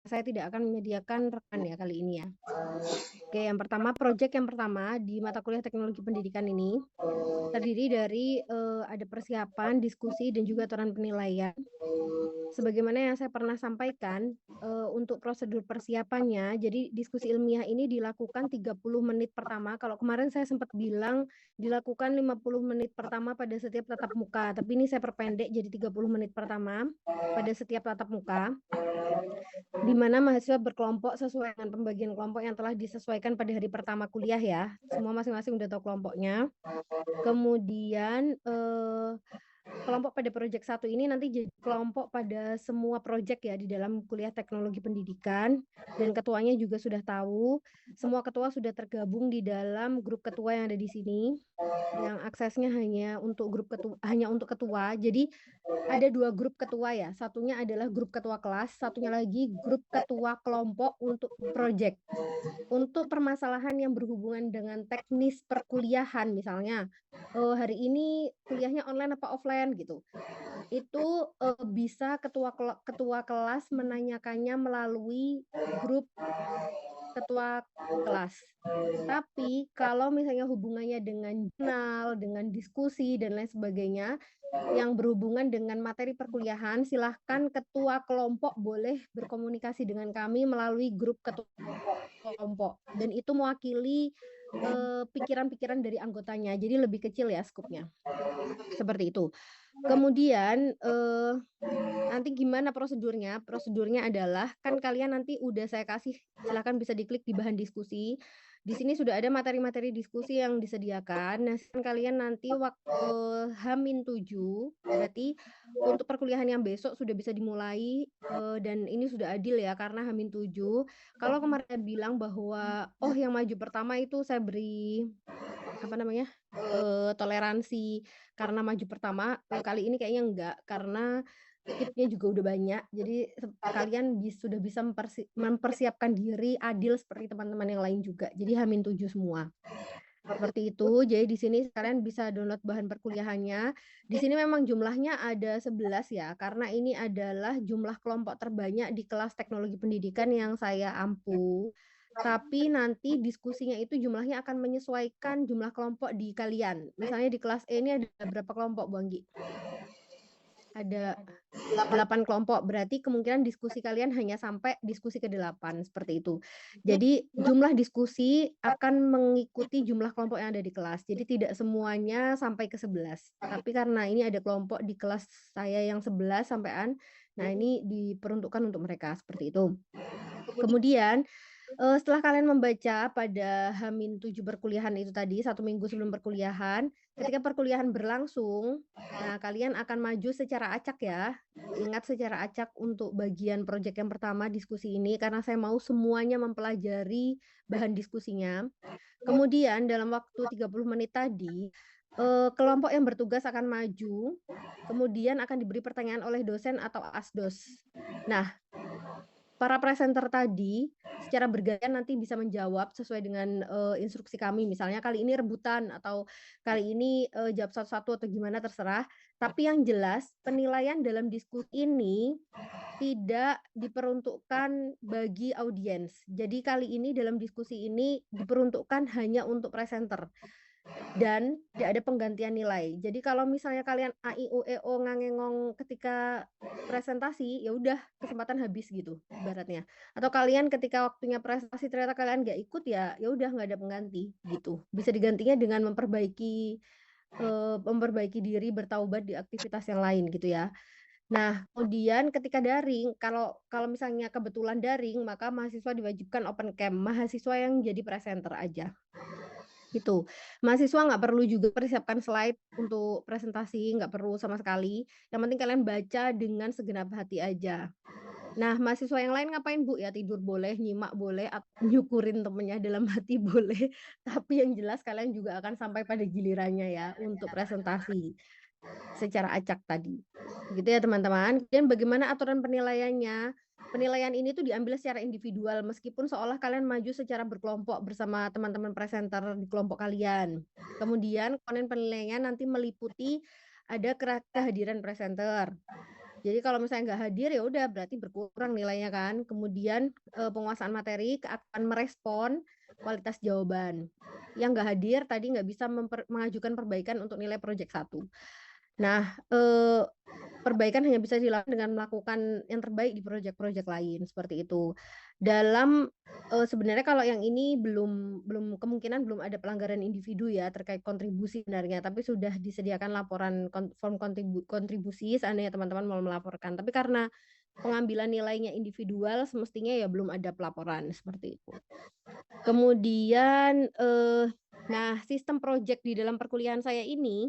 saya tidak akan menyediakan rekan ya kali ini ya. Oke, yang pertama, proyek yang pertama di mata kuliah teknologi pendidikan ini terdiri dari ada persiapan, diskusi, dan juga aturan penilaian. Sebagaimana yang saya pernah sampaikan, untuk prosedur persiapannya, jadi diskusi ilmiah ini dilakukan 30 menit pertama. Kalau kemarin saya sempat bilang dilakukan 50 menit pertama pada setiap tatap muka, tapi ini saya perpendek jadi 30 menit pertama pada setiap tatap muka, di mana mahasiswa berkelompok sesuai dengan pembagian kelompok yang telah disesuaikan pada hari pertama kuliah ya. Semua masing-masing udah tahu kelompoknya. Kemudian, kelompok pada proyek 1 ini nanti jadi kelompok pada semua proyek ya di dalam kuliah teknologi pendidikan, dan ketuanya juga sudah tahu. Semua ketua sudah tergabung di dalam grup ketua yang ada di sini, yang aksesnya hanya untuk ketua. Jadi ada 2 grup ketua ya, satunya adalah grup ketua kelas, satunya lagi grup ketua kelompok untuk proyek. Untuk permasalahan yang berhubungan dengan teknis perkuliahan misalnya, hari ini kuliahnya online apa offline gitu, itu, bisa ketua kelas menanyakannya melalui grup ketua kelas. Tapi kalau misalnya hubungannya dengan jurnal, dengan diskusi dan lain sebagainya, yang berhubungan dengan materi perkuliahan, silahkan ketua kelompok boleh berkomunikasi dengan kami melalui grup ketua kelompok, dan itu mewakili, pikiran-pikiran dari anggotanya, jadi lebih kecil ya skupnya, seperti itu. Kemudian, nanti gimana prosedurnya? Prosedurnya adalah, kan kalian nanti udah saya kasih, silakan bisa diklik di bahan diskusi. Di sini sudah ada materi-materi diskusi yang disediakan. Nah, kalian nanti H-7, berarti untuk perkuliahan yang besok sudah bisa dimulai, dan ini sudah adil ya karena H-7. Kalau kemarin saya bilang bahwa, oh yang maju pertama itu saya beri, apa namanya, toleransi karena maju pertama, kali ini kayaknya enggak, karena skip-nya juga udah banyak. Jadi kalian sudah bisa mempersiapkan diri adil seperti teman-teman yang lain juga. Jadi H-7 semua. Seperti itu. Jadi di sini kalian bisa download bahan perkuliahannya. Di sini memang jumlahnya ada 11 ya, karena ini adalah jumlah kelompok terbanyak di kelas teknologi pendidikan yang saya ampu. Tapi nanti diskusinya itu jumlahnya akan menyesuaikan jumlah kelompok di kalian. Misalnya di kelas E ini ada berapa kelompok, Bu Anggi? Ada 8 kelompok, berarti kemungkinan diskusi kalian hanya sampai diskusi ke-8, seperti itu. Jadi jumlah diskusi akan mengikuti jumlah kelompok yang ada di kelas. Jadi tidak semuanya sampai ke 11. Tapi karena ini ada kelompok di kelas saya yang 11 sampean, nah ini diperuntukkan untuk mereka, seperti itu. Kemudian, setelah kalian membaca pada H-7 perkuliahan itu tadi, 1 minggu sebelum perkuliahan, ketika perkuliahan berlangsung, nah kalian akan maju secara acak ya. Ingat secara acak untuk bagian proyek yang pertama diskusi ini, karena saya mau semuanya mempelajari bahan diskusinya. Kemudian dalam waktu 30 menit tadi, kelompok yang bertugas akan maju, kemudian akan diberi pertanyaan oleh dosen atau asdos. Nah, para presenter tadi secara bergantian nanti bisa menjawab sesuai dengan, instruksi kami, misalnya kali ini rebutan atau kali ini, jawab satu-satu atau gimana terserah. Tapi yang jelas penilaian dalam diskusi ini tidak diperuntukkan bagi audiens. Jadi kali ini dalam diskusi ini diperuntukkan hanya untuk presenter. Dan tidak ada penggantian nilai. Jadi kalau misalnya kalian a, i, u, e, o, ngangengong ketika presentasi, ya udah kesempatan habis gitu ibaratnya. Atau kalian ketika waktunya presentasi ternyata kalian nggak ikut, ya udah nggak ada pengganti gitu. Bisa digantinya dengan memperbaiki diri, bertaubat di aktivitas yang lain gitu ya. Nah, kemudian ketika daring, kalau kalau misalnya kebetulan daring, maka mahasiswa diwajibkan open cam, mahasiswa yang jadi presenter aja. Gitu. Mahasiswa nggak perlu juga persiapkan slide untuk presentasi, nggak perlu sama sekali. Yang penting kalian baca dengan segenap hati aja. Nah, mahasiswa yang lain ngapain, Bu? Ya tidur boleh, nyimak boleh, atau nyukurin temennya dalam hati boleh. Tapi yang jelas kalian juga akan sampai pada gilirannya ya untuk presentasi secara acak tadi. Gitu ya teman-teman. Dan bagaimana aturan penilaiannya? Penilaian ini tuh diambil secara individual meskipun seolah kalian maju secara berkelompok bersama teman-teman presenter di kelompok kalian. Kemudian komponen penilaian nanti meliputi ada kehadiran presenter, Jadi kalau misalnya nggak hadir ya udah berarti berkurang nilainya kan. Kemudian penguasaan materi akan merespon kualitas jawaban. Yang nggak hadir tadi nggak bisa mengajukan perbaikan untuk nilai proyek 1. Nah, perbaikan hanya bisa dilakukan dengan melakukan yang terbaik di proyek-proyek lain, seperti itu. Dalam sebenarnya kalau yang ini belum kemungkinan belum ada pelanggaran individu ya terkait kontribusi sebenarnya, tapi sudah disediakan laporan form kontribusi seandainya teman-teman mau melaporkan. Tapi karena pengambilan nilainya individual semestinya ya belum ada pelaporan seperti itu. Kemudian nah sistem proyek di dalam perkuliahan saya ini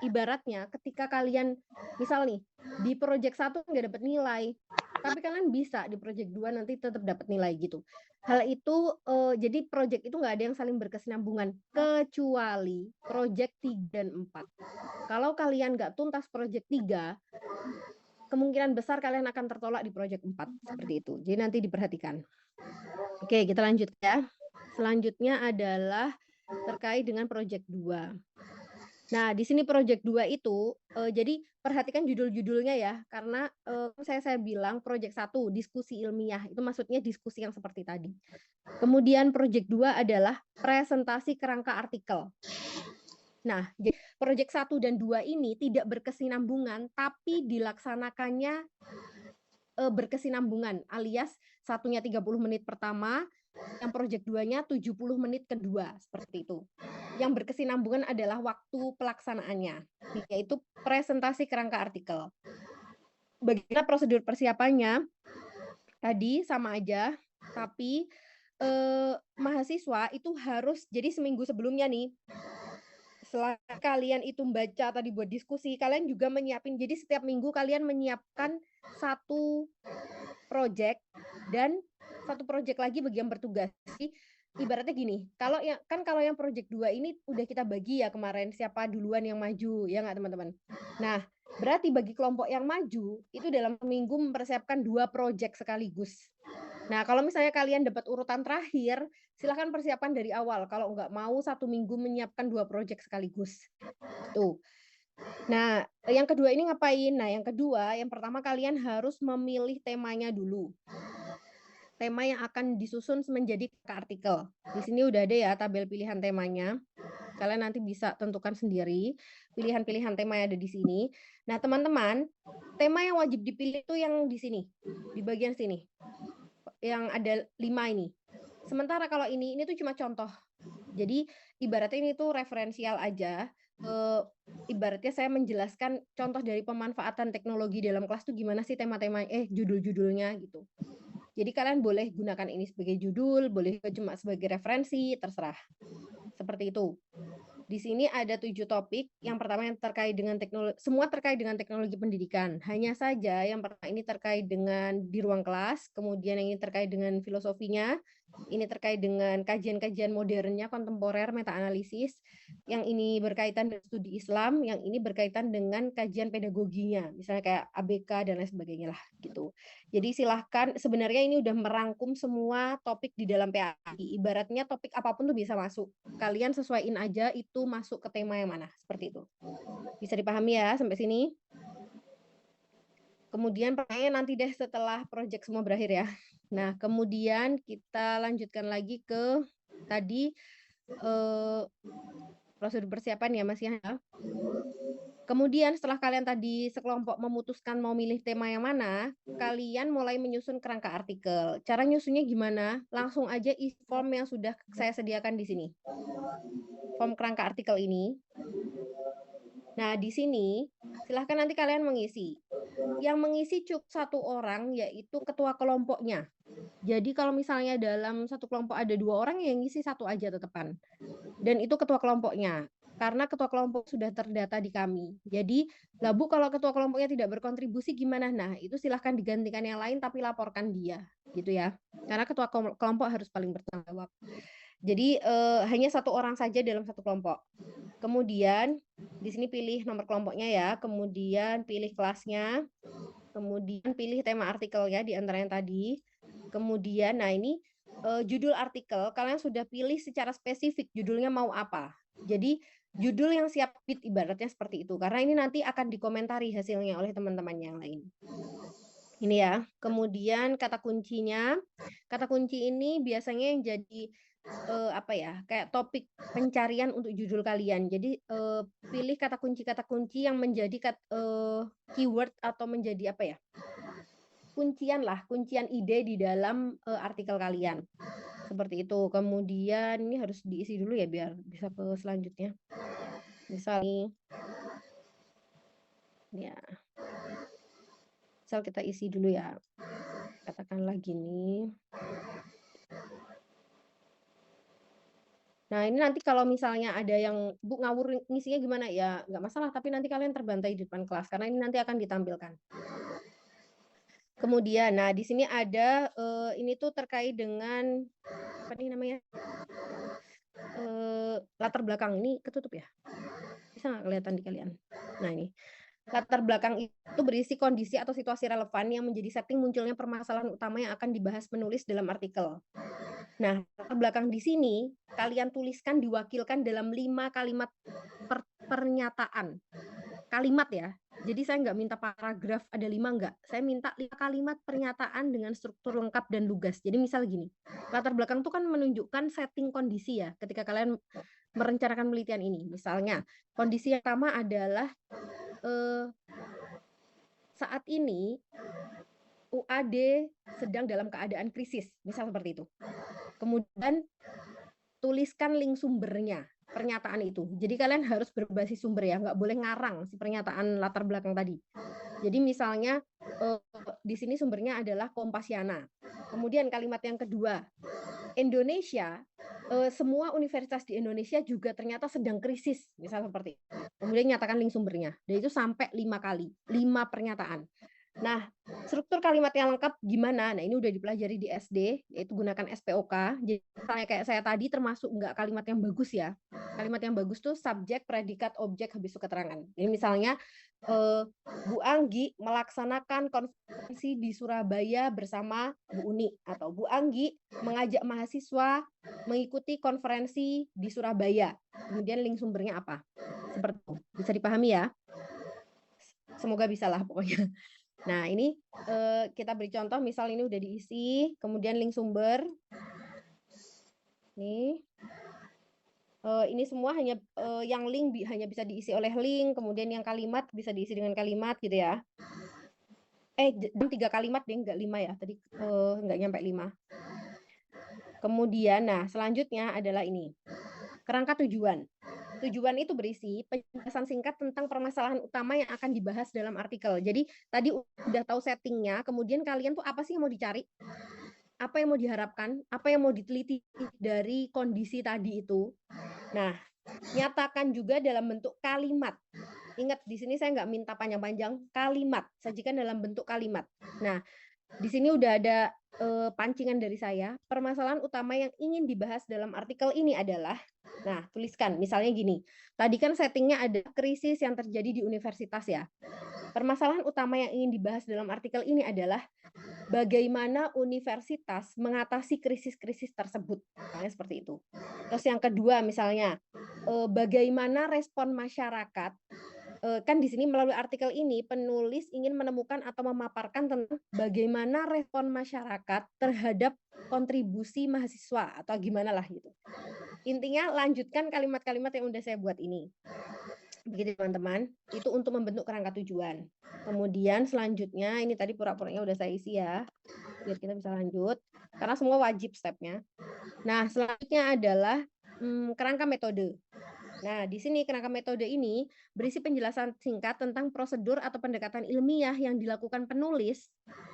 ibaratnya ketika kalian misal nih di proyek 1 nggak dapat nilai, tapi kalian bisa di proyek 2 nanti tetap dapat nilai gitu. Hal itu jadi proyek itu nggak ada yang saling berkesinambungan kecuali proyek 3 dan 4. Kalau kalian nggak tuntas proyek 3, kemungkinan besar kalian akan tertolak di proyek 4 seperti itu. Jadi nanti diperhatikan. Oke, kita lanjut ya. Selanjutnya adalah terkait dengan proyek 2. Nah, di sini proyek 2 itu jadi perhatikan judul-judulnya ya, karena saya bilang proyek 1 diskusi ilmiah, itu maksudnya diskusi yang seperti tadi. Kemudian proyek 2 adalah presentasi kerangka artikel. Nah, jadi proyek 1 dan 2 ini tidak berkesinambungan, tapi dilaksanakannya berkesinambungan, alias satunya 30 menit pertama, yang proyek 2-nya 70 menit kedua, seperti itu. Yang berkesinambungan adalah waktu pelaksanaannya, yaitu presentasi kerangka artikel. Bagaimana prosedur persiapannya? Tadi sama aja, tapi mahasiswa itu harus jadi seminggu sebelumnya nih, selain kalian itu membaca tadi buat diskusi, kalian juga menyiapin. Jadi setiap minggu kalian menyiapkan 1 project dan 1 project lagi bagi yang bertugas. Jadi ibaratnya gini, kalau yang project 2 ini udah kita bagi ya kemarin siapa duluan yang maju, ya nggak teman-teman? Nah, berarti bagi kelompok yang maju itu dalam seminggu mempersiapkan 2 project sekaligus. Nah, kalau misalnya kalian dapat urutan terakhir, silahkan persiapan dari awal kalau nggak mau 1 minggu menyiapkan 2 project sekaligus. Tuh. Nah, yang kedua ini ngapain? Nah, yang kedua, yang pertama kalian harus memilih temanya dulu. Tema yang akan disusun menjadi artikel. Di sini udah ada ya tabel pilihan temanya. Kalian nanti bisa tentukan sendiri pilihan-pilihan tema yang ada di sini. Nah, teman-teman, tema yang wajib dipilih itu yang di sini, di bagian sini. Yang ada 5 ini. Sementara kalau ini tuh cuma contoh. Jadi ibaratnya ini tuh referensial aja. Ibaratnya saya menjelaskan contoh dari pemanfaatan teknologi dalam kelas tuh gimana sih tema-tema judul-judulnya gitu. Jadi kalian boleh gunakan ini sebagai judul, boleh cuma sebagai referensi, terserah. Seperti itu. Di sini ada 7 topik. Yang pertama yang terkait dengan teknologi, semua terkait dengan teknologi pendidikan. Hanya saja yang pertama ini terkait dengan di ruang kelas, kemudian yang ini terkait dengan filosofinya, ini terkait dengan kajian-kajian modernnya, kontemporer, meta-analisis, yang ini berkaitan dengan studi Islam, yang ini berkaitan dengan kajian pedagoginya, misalnya kayak ABK dan lain sebagainya lah gitu. Jadi silahkan, sebenarnya ini udah merangkum semua topik di dalam PAI. Ibaratnya topik apapun tuh bisa masuk. Kalian sesuaiin aja itu masuk ke tema yang mana, seperti itu. Bisa dipahami ya sampai sini? Kemudian pertanyaannya nanti deh setelah proyek semua berakhir ya. Nah, kemudian kita lanjutkan lagi ke tadi prosedur persiapan ya Mas ya. Kemudian setelah kalian tadi sekelompok memutuskan mau milih tema yang mana, kalian mulai menyusun kerangka artikel. Cara nyusunnya gimana? Langsung aja isi form yang sudah saya sediakan di sini. Form kerangka artikel ini. Nah, di sini silahkan nanti kalian mengisi. Yang mengisi cukup 1 orang, yaitu ketua kelompoknya. Jadi kalau misalnya dalam satu kelompok ada 2 orang, yang ngisi 1 aja tetepan. Dan itu ketua kelompoknya. Karena ketua kelompok sudah terdata di kami. Jadi, lah Bu, kalau ketua kelompoknya tidak berkontribusi gimana? Nah, itu silahkan digantikan yang lain, tapi laporkan dia. Gitu ya. Karena ketua kelompok harus paling bertanggung jawab. Jadi, hanya 1 orang saja dalam satu kelompok. Kemudian, di sini pilih nomor kelompoknya ya, kemudian pilih kelasnya, kemudian pilih tema artikelnya di antara yang tadi. Kemudian, nah ini judul artikel, kalian sudah pilih secara spesifik judulnya mau apa. Jadi Judul yang siap fit ibaratnya seperti itu. Karena ini nanti akan dikomentari hasilnya oleh teman-teman yang lain. Ini ya. Kemudian kata kuncinya. Kata kunci ini biasanya yang jadi apa ya? Kayak topik pencarian untuk judul kalian. Jadi pilih kata kunci yang menjadi keyword atau menjadi apa ya? Kuncian ide di dalam artikel kalian. Seperti itu. Kemudian ini harus diisi dulu ya biar bisa ke selanjutnya. Misal nih. Ya. Misal kita isi dulu ya. Katakanlah gini. Nah, ini nanti kalau misalnya ada yang, Bu, ngawur ngisinya gimana ya? Nggak masalah, tapi nanti kalian terbantai di depan kelas, karena ini nanti akan ditampilkan. Kemudian, nah di sini ada, ini tuh terkait dengan, apa nih namanya? Latar belakang, ini ketutup ya? Bisa nggak kelihatan di kalian? Nah ini, latar belakang itu berisi kondisi atau situasi relevan yang menjadi setting munculnya permasalahan utama yang akan dibahas penulis dalam artikel. Nah, latar belakang di sini kalian tuliskan diwakilkan dalam 5 kalimat pernyataan. Kalimat ya. Jadi saya nggak minta paragraf ada 5 nggak. Saya minta 5 kalimat pernyataan dengan struktur lengkap dan lugas. Jadi misal gini, latar belakang itu kan menunjukkan setting kondisi ya ketika kalian merencanakan penelitian ini. Misalnya, kondisi yang pertama adalah saat ini UAD sedang dalam keadaan krisis, misal seperti itu. Kemudian tuliskan link sumbernya, pernyataan itu. Jadi kalian harus berbasis sumber ya, nggak boleh ngarang si pernyataan latar belakang tadi. Jadi misalnya di sini sumbernya adalah Kompasiana. Kemudian kalimat yang kedua, Indonesia, semua universitas di Indonesia juga ternyata sedang krisis, misal seperti itu. Kemudian nyatakan link sumbernya. Dan itu sampai 5 kali, 5 pernyataan. Nah, struktur kalimat yang lengkap gimana? Nah, ini udah dipelajari di SD, yaitu gunakan SPOK. Jadi misalnya kayak saya tadi termasuk nggak kalimat yang bagus ya. Kalimat yang bagus tuh subjek, predikat, objek, habis itu keterangan. Jadi misalnya Bu Anggi melaksanakan konferensi di Surabaya bersama Bu Uni, atau Bu Anggi mengajak mahasiswa mengikuti konferensi di Surabaya. Kemudian link sumbernya apa? Seperti itu. Bisa dipahami ya? Semoga bisa lah pokoknya. Nah, ini kita beri contoh, misal ini udah diisi, kemudian link sumber. Nih. Ini semua hanya yang link hanya bisa diisi oleh link, kemudian yang kalimat bisa diisi dengan kalimat gitu ya. 3 kalimat deh, nggak 5 ya. Tadi nggak nyampe 5. Kemudian, nah selanjutnya adalah ini. Kerangka tujuan. Tujuan itu berisi penjelasan singkat tentang permasalahan utama yang akan dibahas dalam artikel. Jadi tadi udah tahu settingnya, kemudian kalian tuh apa sih yang mau dicari? Apa yang mau diharapkan? Apa yang mau diteliti dari kondisi tadi itu? Nah, nyatakan juga dalam bentuk kalimat. Ingat, di sini saya nggak minta panjang-panjang, kalimat. Sajikan dalam bentuk kalimat. Nah, di sini udah ada pancingan dari saya. Permasalahan utama yang ingin dibahas dalam artikel ini adalah, nah tuliskan, misalnya gini. Tadi kan settingnya ada krisis yang terjadi di universitas ya. Permasalahan utama yang ingin dibahas dalam artikel ini adalah bagaimana universitas mengatasi krisis-krisis tersebut. Misalnya seperti itu. Terus yang kedua misalnya, bagaimana respon masyarakat. Kan di sini melalui artikel ini penulis ingin menemukan atau memaparkan tentang bagaimana respon masyarakat terhadap kontribusi mahasiswa atau gimana lah gitu. Intinya lanjutkan kalimat-kalimat yang udah saya buat ini. Begitu teman-teman, itu untuk membentuk kerangka tujuan. Kemudian selanjutnya, ini tadi pura-puranya udah saya isi ya, biar kita bisa lanjut, karena semua wajib stepnya. Nah, selanjutnya adalah kerangka metode. Nah, di sini kerangka metode ini berisi penjelasan singkat tentang prosedur atau pendekatan ilmiah yang dilakukan penulis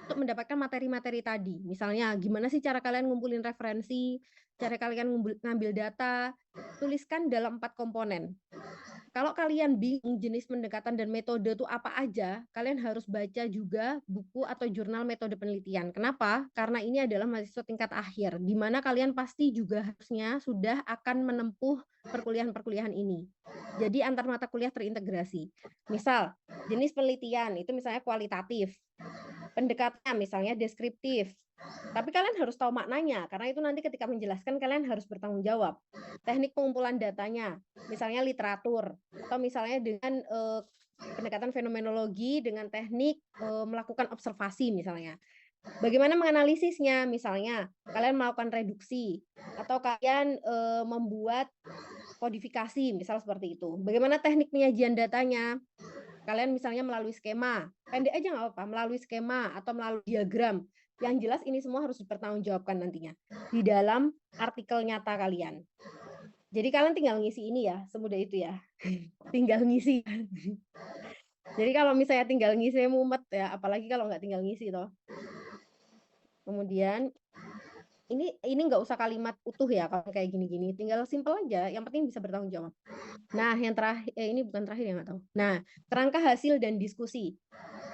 untuk mendapatkan materi-materi tadi. Misalnya, gimana sih cara kalian ngumpulin referensi, cara kalian ngambil data, tuliskan dalam 4 komponen. Kalau kalian bingung jenis pendekatan dan metode itu apa aja, kalian harus baca juga buku atau jurnal metode penelitian. Kenapa? Karena ini adalah mahasiswa tingkat akhir, di mana kalian pasti juga harusnya sudah akan menempuh perkuliahan-perkuliahan ini. Jadi antar mata kuliah terintegrasi. Misal, jenis penelitian itu misalnya kualitatif. Pendekatannya misalnya deskriptif. Tapi kalian harus tahu maknanya, karena itu nanti ketika menjelaskan kalian harus bertanggung jawab. Teknik pengumpulan datanya, misalnya literatur, atau misalnya dengan pendekatan fenomenologi dengan teknik melakukan observasi misalnya. Bagaimana menganalisisnya? Misalnya, kalian melakukan reduksi atau kalian membuat kodifikasi, misal seperti itu. Bagaimana teknik penyajian datanya? Kalian misalnya melalui skema, pendek aja nggak apa-apa, melalui skema atau melalui diagram. Yang jelas ini semua harus dipertanggungjawabkan nantinya di dalam artikel nyata kalian. Jadi kalian tinggal ngisi ini ya, semudah itu ya. Tinggal ngisi. Jadi kalau misalnya tinggal ngisi mumet ya, apalagi kalau nggak tinggal ngisi toh. Kemudian ini nggak usah kalimat utuh ya kalau kayak gini-gini, tinggal simple aja, yang penting bisa bertanggung jawab. Nah, yang terakhir ini bukan terakhir ya, nggak tahu. Nah, kerangka hasil dan diskusi.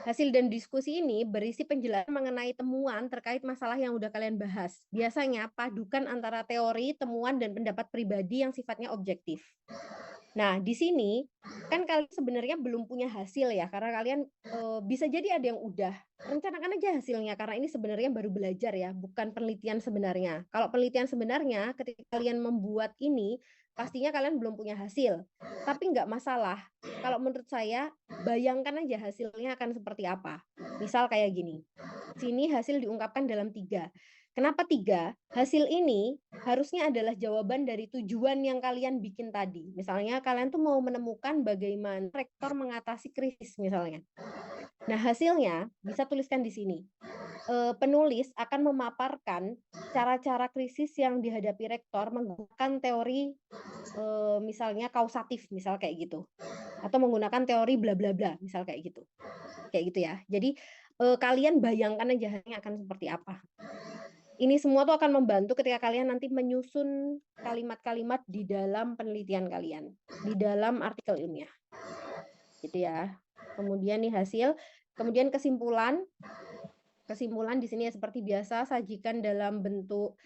Hasil dan diskusi ini berisi penjelasan mengenai temuan terkait masalah yang udah kalian bahas. Biasanya padukan antara teori, temuan, dan pendapat pribadi yang sifatnya objektif. Nah, di sini kan kalian sebenarnya belum punya hasil ya, karena kalian bisa jadi ada yang udah. Rencanakan aja hasilnya, karena ini sebenarnya baru belajar ya, bukan penelitian sebenarnya. Kalau penelitian sebenarnya, ketika kalian membuat ini, pastinya kalian belum punya hasil. Tapi nggak masalah. Kalau menurut saya, bayangkan aja hasilnya akan seperti apa. Misal kayak gini. Sini hasil diungkapkan dalam 3. Kenapa 3? Hasil ini harusnya adalah jawaban dari tujuan yang kalian bikin tadi. Misalnya kalian tuh mau menemukan bagaimana rektor mengatasi krisis misalnya. Nah, hasilnya bisa tuliskan di sini. Penulis akan memaparkan cara-cara krisis yang dihadapi rektor menggunakan teori misalnya kausatif, misal kayak gitu. Atau menggunakan teori bla bla bla, misal kayak gitu. Kayak gitu ya. Jadi kalian bayangkan aja hasilnya akan seperti apa. Ini semua tuh akan membantu ketika kalian nanti menyusun kalimat-kalimat di dalam penelitian kalian, di dalam artikel ilmiah. Gitu ya. Kemudian nih hasil, kemudian kesimpulan. Kesimpulan di sini ya seperti biasa, sajikan dalam bentuk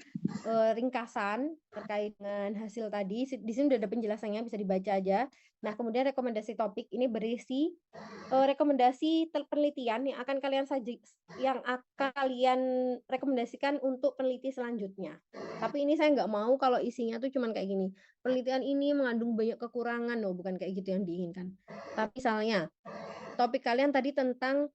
ringkasan terkait dengan hasil tadi. Di sini udah ada penjelasannya, bisa dibaca aja. Nah, kemudian rekomendasi topik ini berisi rekomendasi penelitian yang akan kalian rekomendasikan untuk peneliti selanjutnya. Tapi ini saya nggak mau kalau isinya tuh cuman kayak gini. Penelitian ini mengandung banyak kekurangan loh, bukan kayak gitu yang diinginkan. Tapi misalnya topik kalian tadi tentang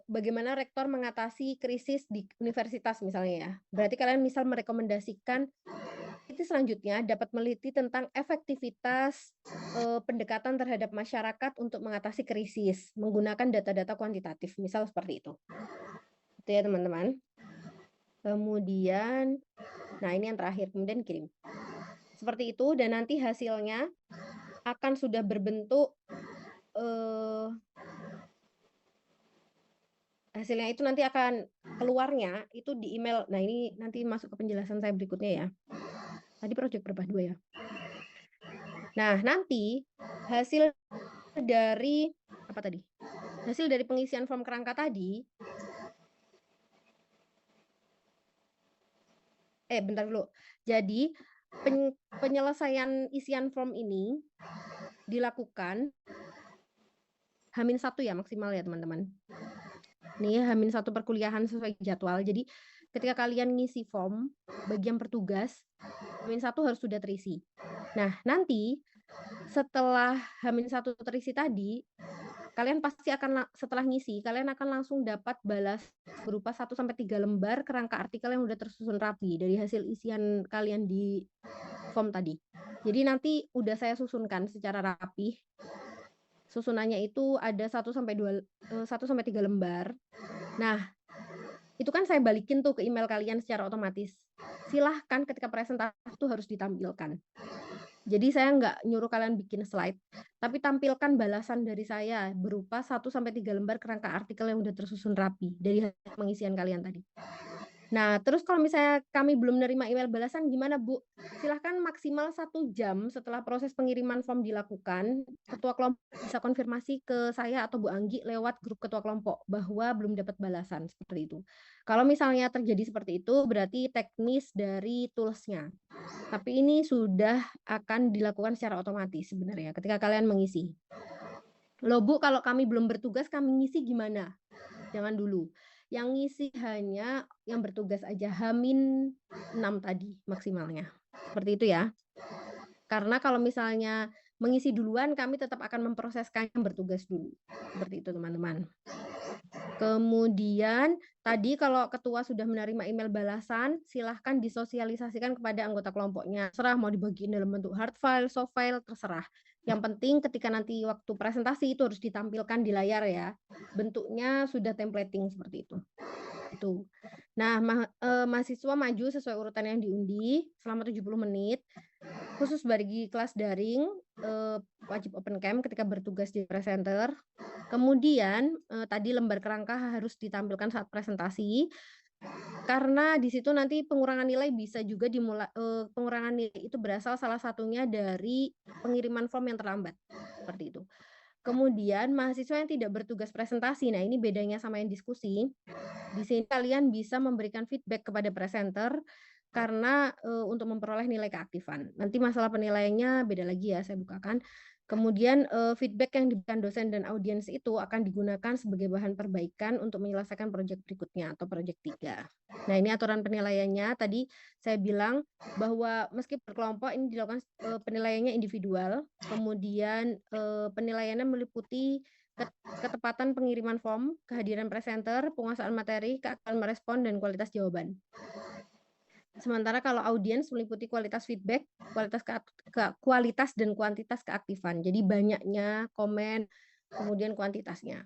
bagaimana rektor mengatasi krisis di universitas misalnya ya. Berarti kalian misal merekomendasikan itu selanjutnya dapat meneliti tentang efektivitas pendekatan terhadap masyarakat untuk mengatasi krisis menggunakan data-data kuantitatif, misal seperti itu. Itu ya teman-teman. Kemudian, nah ini yang terakhir, kemudian kirim. Seperti itu, dan nanti hasilnya akan sudah berbentuk hasilnya itu nanti akan keluarnya itu di email. Nah, ini nanti masuk ke penjelasan saya berikutnya ya. Tadi proyek berapa 2 ya. Nah, nanti hasil dari apa tadi? Hasil dari pengisian form kerangka tadi. Bentar dulu. Jadi, penyelesaian isian form ini dilakukan H-1 ya maksimal ya, teman-teman. Nih H-1 perkuliahan sesuai jadwal. Jadi ketika kalian ngisi form bagian pertugas, H-1 harus sudah terisi. Nah, nanti setelah H-1 terisi tadi, kalian pasti akan setelah ngisi, kalian akan langsung dapat balas berupa 1 sampai 3 lembar kerangka artikel yang udah tersusun rapi dari hasil isian kalian di form tadi. Jadi nanti udah saya susunkan secara rapi. Susunannya itu ada 1 sampai 3 lembar. Nah, itu kan saya balikin tuh ke email kalian secara otomatis. Silahkan ketika presentasi itu harus ditampilkan. Jadi saya nggak nyuruh kalian bikin slide, tapi tampilkan balasan dari saya berupa 1 sampai 3 lembar kerangka artikel yang udah tersusun rapi dari hasil pengisian kalian tadi. Nah, terus kalau misalnya kami belum menerima email balasan gimana, Bu? Silahkan maksimal 1 jam setelah proses pengiriman form dilakukan, ketua kelompok bisa konfirmasi ke saya atau Bu Anggi lewat grup ketua kelompok bahwa belum dapat balasan, seperti itu. Kalau misalnya terjadi seperti itu, berarti teknis dari tools-nya. Tapi ini sudah akan dilakukan secara otomatis sebenarnya ketika kalian mengisi. Loh Bu, kalau kami belum bertugas, kami ngisi gimana? Jangan dulu. yang ngisi hanya yang bertugas aja, H-6 tadi maksimalnya. Seperti itu ya. Karena kalau misalnya mengisi duluan, kami tetap akan memproseskan yang bertugas dulu. Seperti itu teman-teman. Kemudian tadi kalau ketua sudah menerima email balasan, silahkan disosialisasikan kepada anggota kelompoknya. Terserah mau dibagiin dalam bentuk hard file, soft file, terserah. Yang penting ketika nanti waktu presentasi itu harus ditampilkan di layar ya. Bentuknya sudah templating seperti itu. Itu. Nah, mahasiswa maju sesuai urutan yang diundi selama 70 menit. Khusus bagi kelas daring, wajib open cam ketika bertugas di presenter. Kemudian tadi lembar kerangka harus ditampilkan saat presentasi, karena di situ nanti pengurangan nilai bisa juga pengurangan nilai itu berasal salah satunya dari pengiriman form yang terlambat, seperti itu. Kemudian mahasiswa yang tidak bertugas presentasi, nah ini bedanya sama yang diskusi. Di sini kalian bisa memberikan feedback kepada presenter karena untuk memperoleh nilai keaktifan. Nanti masalah penilaiannya beda lagi ya, saya bukakan. Kemudian feedback yang diberikan dosen dan audiens itu akan digunakan sebagai bahan perbaikan untuk menyelesaikan proyek berikutnya atau proyek 3. Nah, ini aturan penilaiannya. Tadi saya bilang bahwa meski berkelompok ini dilakukan penilaiannya individual. Kemudian penilaiannya meliputi ketepatan pengiriman form, kehadiran presenter, penguasaan materi, keakalan merespon, dan kualitas jawaban. Sementara kalau audiens meliputi kualitas feedback, kualitas dan kuantitas keaktifan. Jadi banyaknya komen, kemudian kuantitasnya.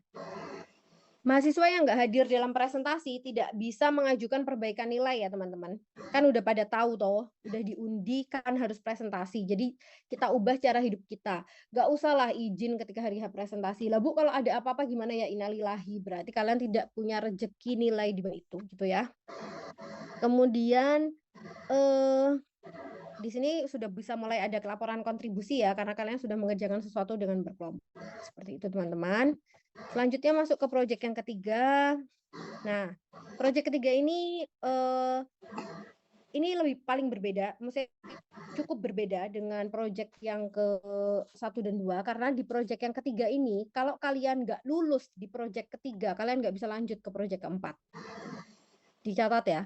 Mahasiswa yang nggak hadir dalam presentasi tidak bisa mengajukan perbaikan nilai ya teman-teman. Kan udah pada tahu toh, udah diundi kan harus presentasi. Jadi kita ubah cara hidup kita. Nggak usahlah izin ketika hari H presentasi. Lah Bu, kalau ada apa-apa gimana ya, innalillahi. Berarti kalian tidak punya rezeki nilai di bawah itu gitu ya. Kemudian di sini sudah bisa mulai ada laporan kontribusi ya, karena kalian sudah mengerjakan sesuatu dengan berkelompok. Seperti itu teman-teman. Selanjutnya masuk ke proyek yang ketiga. Nah, proyek ketiga ini lebih paling berbeda, maksudnya cukup berbeda dengan proyek yang ke-1 dan 2, karena di proyek yang ketiga ini, kalau kalian nggak lulus di proyek ketiga, kalian nggak bisa lanjut ke proyek keempat. Dicatat ya.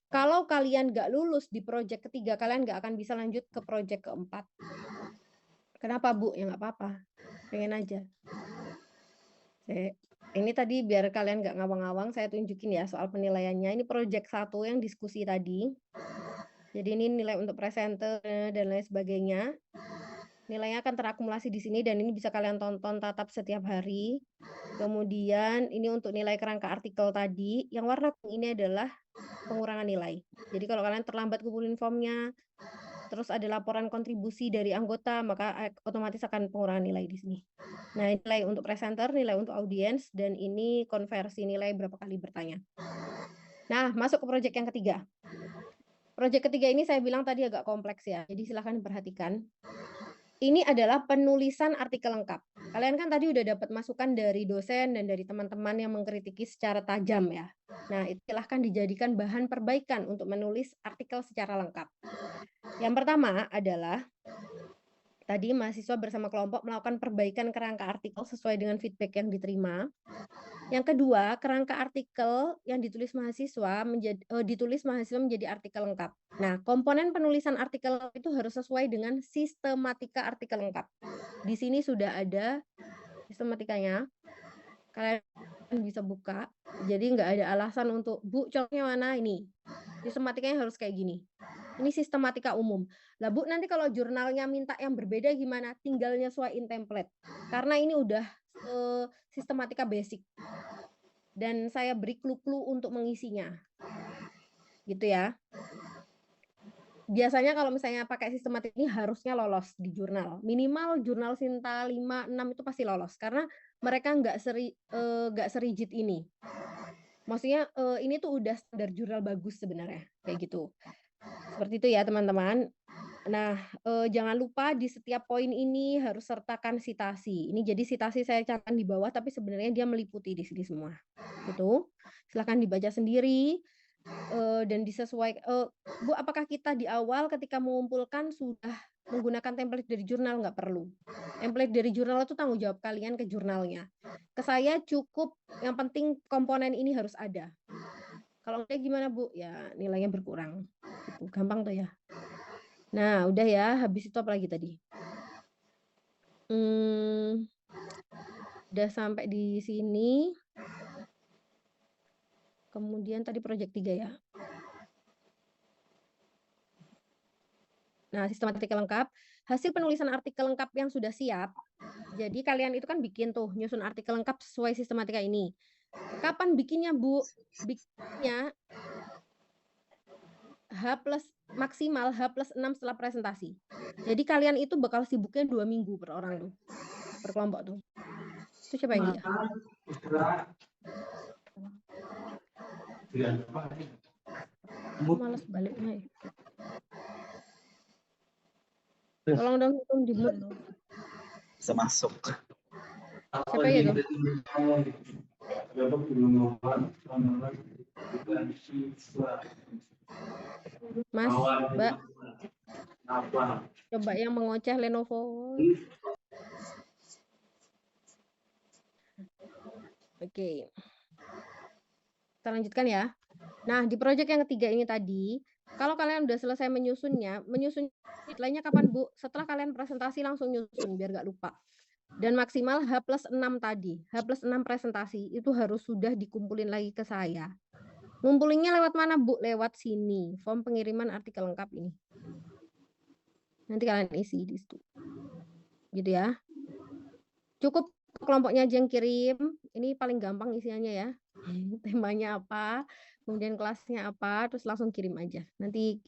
Kalau kalian nggak lulus di proyek ketiga, kalian nggak akan bisa lanjut ke proyek keempat. Kenapa Bu? Ya nggak apa-apa, pengen aja. Ini tadi biar kalian nggak ngawang-ngawang, saya tunjukin ya soal penilaiannya. Ini proyek 1 yang diskusi tadi. Jadi ini nilai untuk presenter dan lain sebagainya. Nilainya akan terakumulasi di sini dan ini bisa kalian tonton tatap setiap hari. Kemudian ini untuk nilai kerangka artikel tadi. Yang warna kuning ini adalah pengurangan nilai. Jadi kalau kalian terlambat kumpulin formnya, terus ada laporan kontribusi dari anggota, maka otomatis akan pengurangan nilai di sini. Nah, nilai untuk presenter, nilai untuk audiens, dan ini konversi nilai berapa kali bertanya. Nah, masuk ke proyek yang ketiga. Proyek ketiga ini saya bilang tadi agak kompleks ya, jadi silahkan diperhatikan. Ini adalah penulisan artikel lengkap. Kalian kan tadi udah dapat masukan dari dosen dan dari teman-teman yang mengkritiki secara tajam ya. Nah, itu silahkan dijadikan bahan perbaikan untuk menulis artikel secara lengkap. Yang pertama adalah tadi mahasiswa bersama kelompok melakukan perbaikan kerangka artikel sesuai dengan feedback yang diterima. Yang kedua, kerangka artikel yang ditulis mahasiswa menjadi artikel lengkap. Nah, komponen penulisan artikel itu harus sesuai dengan sistematika artikel lengkap. Di sini sudah ada sistematikanya. Kalian bisa buka. Jadi nggak ada alasan untuk, Bu, contohnya mana ini? Sistematikanya harus kayak gini. Ini sistematika umum. Lah Bu, nanti kalau jurnalnya minta yang berbeda gimana? Tinggal nyesuaiin template. Karena ini udah sistematika basic. Dan saya beri clue-clue untuk mengisinya. Gitu ya. Biasanya kalau misalnya pakai sistematik ini harusnya lolos di jurnal. Minimal jurnal Sinta 5, 6 itu pasti lolos. Karena mereka nggak serigid ini. Maksudnya ini tuh udah standar jurnal bagus sebenarnya. Kayak gitu. Seperti itu ya teman-teman. Nah, jangan lupa di setiap poin ini harus sertakan citasi. Ini jadi citasi saya catatkan di bawah, tapi sebenarnya dia meliputi di sini semua. Gitu. Silakan dibaca sendiri dan disesuaikan. Bu, apakah kita di awal ketika mengumpulkan sudah menggunakan template dari jurnal, nggak perlu. Template dari jurnal itu tanggung jawab kalian ke jurnalnya. Ke saya cukup, yang penting komponen ini harus ada. Kalau enggak gimana Bu? Ya nilainya berkurang. Gitu. Gampang tuh ya. Nah, udah ya. Habis itu apa lagi tadi? Udah sampai di sini. Kemudian tadi proyek 3 ya. Nah, sistematika lengkap. Hasil penulisan artikel lengkap yang sudah siap. Jadi kalian itu kan bikin tuh, nyusun artikel lengkap sesuai sistematika ini. Kapan bikinnya, Bu? Bikinnya maksimal H+6 setelah presentasi. Jadi kalian itu bakal sibuknya 2 minggu per orang tuh. Per kelompok tuh. Itu siapa yang iya? Males baliknya ya. Tolong dong hitung di mood. Bisa masuk. Siapa ya tuh? Mas, Mbak. Coba yang mengoceh Lenovo. Oke. Kita lanjutkan ya. Nah, di proyek yang ketiga ini tadi, kalau kalian udah selesai menyusun deadline-nya kapan, Bu? Setelah kalian presentasi langsung nyusun biar nggak lupa. Dan maksimal H+6 tadi, H+6 presentasi itu harus sudah dikumpulin lagi ke saya. Ngumpulinnya lewat mana, Bu? Lewat sini, form pengiriman artikel lengkap ini. Nanti kalian isi di situ. Gitu ya. Cukup kelompoknya aja yang kirim. Ini paling gampang isiannya ya. Temanya apa, kemudian kelasnya apa, terus langsung kirim aja. Nanti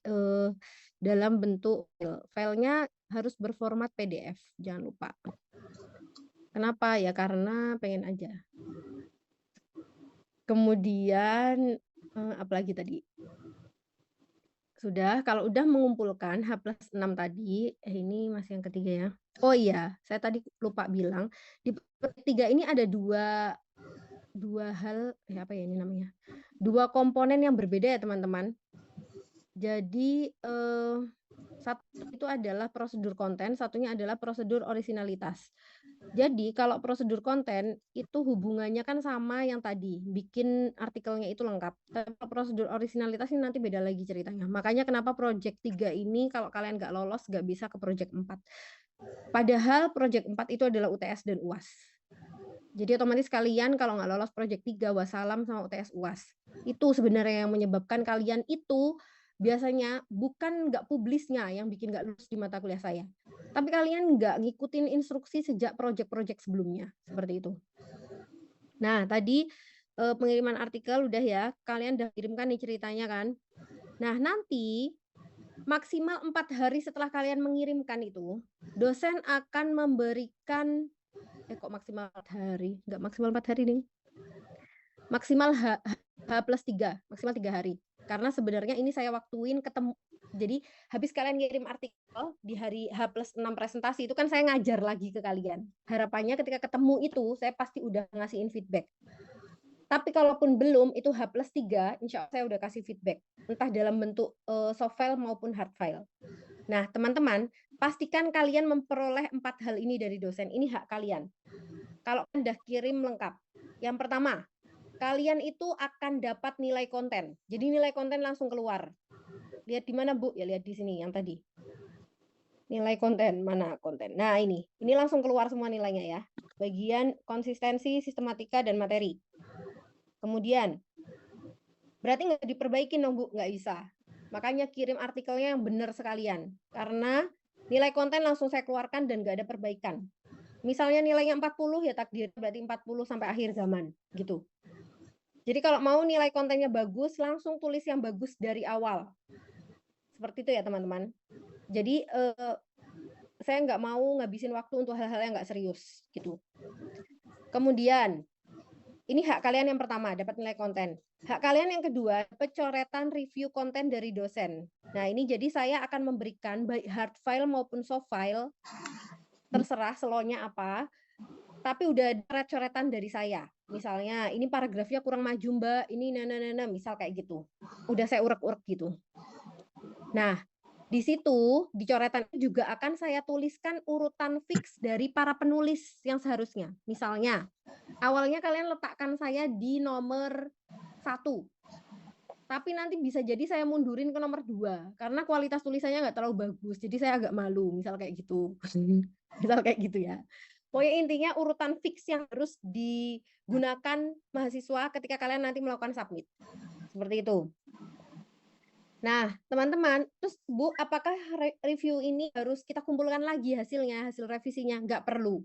dalam bentuk filenya harus berformat PDF, jangan lupa. Kenapa? Ya karena pengen aja. Kemudian apalagi tadi? Sudah, kalau udah mengumpulkan H+6 tadi, ini masih yang ketiga ya. Oh iya, saya tadi lupa bilang, di ketiga ini ada dua hal, apa ya ini namanya? Dua komponen yang berbeda ya teman-teman. Jadi satu itu adalah prosedur konten, satunya adalah prosedur orisinalitas. Jadi kalau prosedur konten itu hubungannya kan sama yang tadi, bikin artikelnya itu lengkap. Tapi prosedur orisinalitas ini nanti beda lagi ceritanya. Makanya kenapa project 3 ini kalau kalian nggak lolos nggak bisa ke project 4. Padahal project 4 itu adalah UTS dan UAS. Jadi otomatis kalian kalau nggak lolos project 3, wassalam sama UTS UAS. Itu sebenarnya yang menyebabkan kalian itu biasanya bukan nggak publisnya yang bikin nggak lulus di mata kuliah saya. Tapi kalian nggak ngikutin instruksi sejak project-project sebelumnya. Seperti itu. Nah, tadi pengiriman artikel udah ya. Kalian udah kirimkan nih ceritanya kan. Nah, nanti maksimal 4 hari setelah kalian mengirimkan itu, dosen akan memberikan kok maksimal 4 hari? Enggak maksimal 4 hari nih. Maksimal H+3, maksimal 3 hari. Karena sebenarnya ini saya waktuin ketemu. Jadi habis kalian ngirim artikel di hari H+6 presentasi itu kan saya ngajar lagi ke kalian. Harapannya ketika ketemu itu saya pasti udah ngasihin feedback. Tapi kalaupun belum itu H+3, insya Allah saya udah kasih feedback. Entah dalam bentuk soft file maupun hard file. Nah teman-teman, pastikan kalian memperoleh 4 hal ini dari dosen. Ini hak kalian. Kalau Anda kirim lengkap. Yang pertama, kalian itu akan dapat nilai konten. Jadi nilai konten langsung keluar. Lihat di mana, Bu? Ya lihat di sini yang tadi. Nilai konten, mana konten? Nah, ini langsung keluar semua nilainya ya. Bagian konsistensi, sistematika, dan materi. Kemudian, berarti nggak diperbaikin dong, Bu? Nggak bisa. Makanya kirim artikelnya yang benar sekalian. Karena nilai konten langsung saya keluarkan dan nggak ada perbaikan. Misalnya nilainya 40 ya takdir berarti 40 sampai akhir zaman gitu. Jadi kalau mau nilai kontennya bagus langsung tulis yang bagus dari awal. Seperti itu ya teman-teman. Jadi saya nggak mau ngabisin waktu untuk hal-hal yang nggak serius gitu. Kemudian ini hak kalian yang pertama dapat nilai konten. Hak kalian yang kedua dapat coretan review konten dari dosen. Nah ini jadi saya akan memberikan baik hard file maupun soft file. Terserah slow-nya apa, tapi udah ada coretan dari saya. Misalnya, ini paragrafnya kurang maju, Mbak. Ini misal kayak gitu. Udah saya urek-urek gitu. Nah, Di situ, di coretan itu juga akan saya tuliskan urutan fix dari para penulis yang seharusnya. Misalnya, awalnya kalian letakkan saya di nomor 1. Tapi nanti bisa jadi saya mundurin ke nomor 2 karena kualitas tulisannya nggak terlalu bagus. Jadi saya agak malu, misal kayak gitu. Misal kayak gitu ya. Pokoknya intinya urutan fix yang harus digunakan mahasiswa ketika kalian nanti melakukan submit. Seperti itu. Nah, teman-teman, terus Bu, apakah review ini harus kita kumpulkan lagi hasilnya, hasil revisinya? Nggak perlu.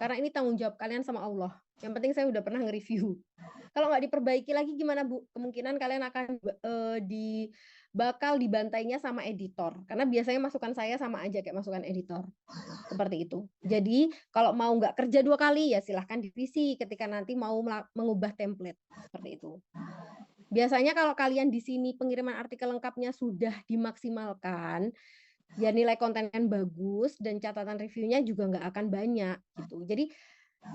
Karena ini tanggung jawab kalian sama Allah. Yang penting saya udah pernah nge-review. Kalau nggak diperbaiki lagi gimana, Bu? Kemungkinan kalian akan bakal dibantainya sama editor. Karena biasanya masukan saya sama aja kayak masukan editor. Seperti itu. Jadi, kalau mau nggak kerja 2 kali, ya silahkan divisi ketika nanti mau mengubah template. Seperti itu. Biasanya kalau kalian di sini pengiriman artikel lengkapnya sudah dimaksimalkan, ya nilai kontennya bagus dan catatan reviewnya juga nggak akan banyak gitu. Jadi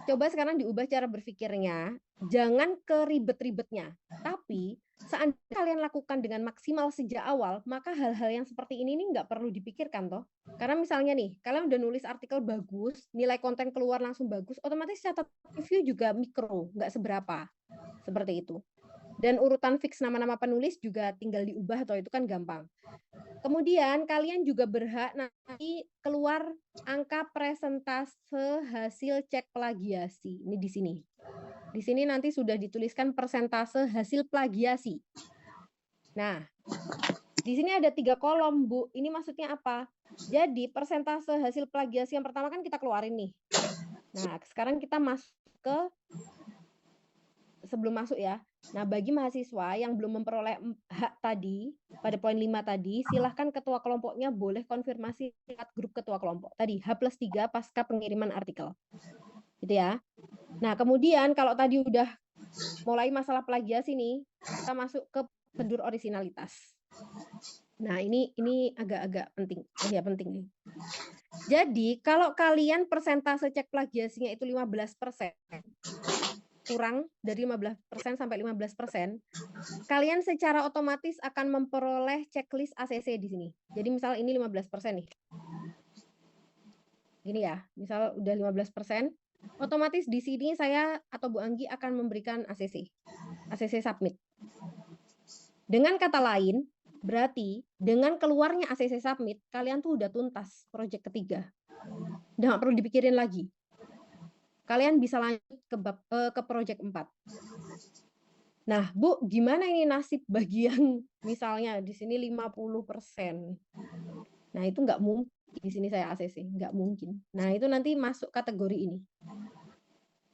coba sekarang diubah cara berpikirnya, jangan ke ribet-ribetnya. Tapi seandainya kalian lakukan dengan maksimal sejak awal, maka hal-hal yang seperti ini nih nggak perlu dipikirkan toh. Karena misalnya nih, kalian udah nulis artikel bagus, nilai konten keluar langsung bagus, otomatis catatan review juga mikro, nggak seberapa. Seperti itu. Dan urutan fix nama-nama penulis juga tinggal diubah atau itu kan gampang. Kemudian kalian juga berhak nanti keluar angka persentase hasil cek plagiasi. Ini di sini. Di sini nanti sudah dituliskan persentase hasil plagiasi. Nah, di sini ada 3 kolom, Bu. Ini maksudnya apa? Jadi persentase hasil plagiasi yang pertama kan kita keluarin nih. Nah, sekarang kita masuk ke sebelum masuk ya. Nah, bagi mahasiswa yang belum memperoleh hak tadi, pada poin 5 tadi, silahkan ketua kelompoknya boleh konfirmasi lewat grup ketua kelompok. Tadi, H+3 pasca pengiriman artikel. Gitu ya. Nah, kemudian kalau tadi udah mulai masalah plagiasi nih, kita masuk ke prosedur originalitas. Nah, ini agak-agak penting. Ya, penting nih. Jadi, kalau kalian persentase cek plagiasinya itu 15%, kurang dari 15% sampai 15%, kalian secara otomatis akan memperoleh checklist ACC di sini. Jadi misal ini 15% nih. Gini ya, misal udah 15%, otomatis di sini saya atau Bu Anggi akan memberikan ACC submit. Dengan kata lain, berarti dengan keluarnya ACC submit, kalian tuh udah tuntas project ketiga. Udah nggak perlu dipikirin lagi. Kalian bisa lanjut ke project 4. Nah, Bu, gimana ini nasib bagi yang misalnya di sini 50%? Nah, itu nggak mungkin di sini saya ACC, nggak mungkin. Nah, itu nanti masuk kategori ini.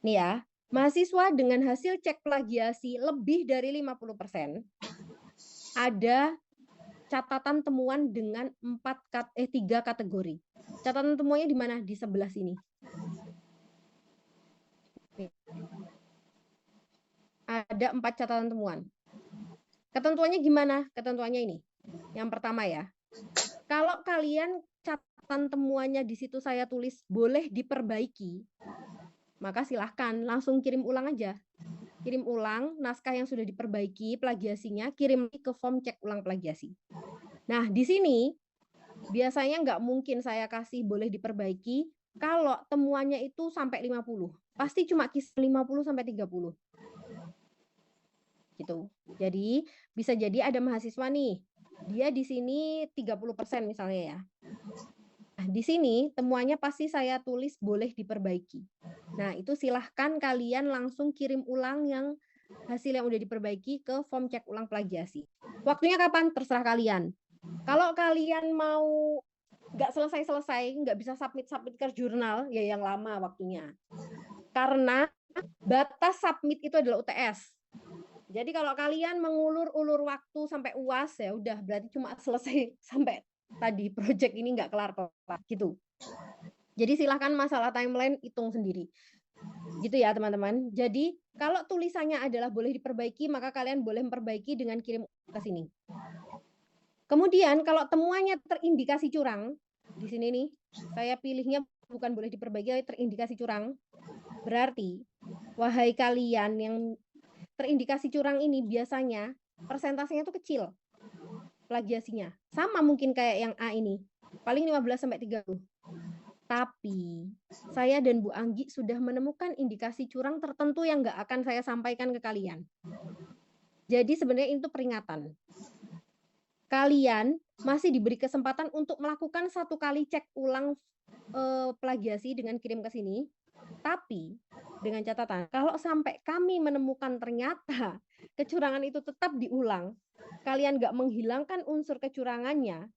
Nih ya, mahasiswa dengan hasil cek plagiasi lebih dari 50%, ada catatan temuan dengan 3 kategori. Catatan temuannya di mana? Di sebelah sini. Nih. Ada 4 catatan temuan. Ketentuannya gimana? Ketentuannya ini. Yang pertama ya. Kalau kalian catatan temuannya di situ saya tulis boleh diperbaiki, maka silahkan langsung kirim ulang aja. Kirim ulang naskah yang sudah diperbaiki plagiasinya, kirim ke form cek ulang plagiasi. Nah, di sini biasanya nggak mungkin saya kasih boleh diperbaiki kalau temuannya itu sampai 50. Pasti cuma kisah 50 sampai 30. Gitu. Jadi bisa jadi ada mahasiswa nih, dia di sini 30% misalnya ya. Nah, di sini temuannya pasti saya tulis boleh diperbaiki. Nah, itu silahkan kalian langsung kirim ulang yang hasil yang udah diperbaiki ke form cek ulang plagiasi. Waktunya kapan? Terserah kalian. Kalau kalian mau nggak selesai-selesai, nggak bisa submit ke jurnal, ya yang lama waktunya. Karena batas submit itu adalah UTS. Jadi kalau kalian mengulur-ulur waktu sampai UAS, ya udah berarti cuma selesai sampai tadi project ini nggak kelar-kelar gitu. Jadi silahkan masalah timeline hitung sendiri. Gitu ya teman-teman. Jadi kalau tulisannya adalah boleh diperbaiki, maka kalian boleh memperbaiki dengan kirim ke sini. Kemudian kalau temuannya terindikasi curang, di sini nih, saya pilihnya bukan boleh diperbaiki, tapi terindikasi curang. Berarti, wahai kalian yang terindikasi curang ini biasanya persentasenya itu kecil. plagiasinya. Sama mungkin kayak yang A ini, paling 15-30. Tapi saya dan Bu Anggi sudah menemukan indikasi curang tertentu yang nggak akan saya sampaikan ke kalian. Jadi sebenarnya itu peringatan. Kalian masih diberi kesempatan untuk melakukan 1 kali cek ulang plagiasi dengan kirim ke sini. Tapi dengan catatan, kalau sampai kami menemukan ternyata kecurangan itu tetap diulang, kalian nggak menghilangkan unsur kecurangannya,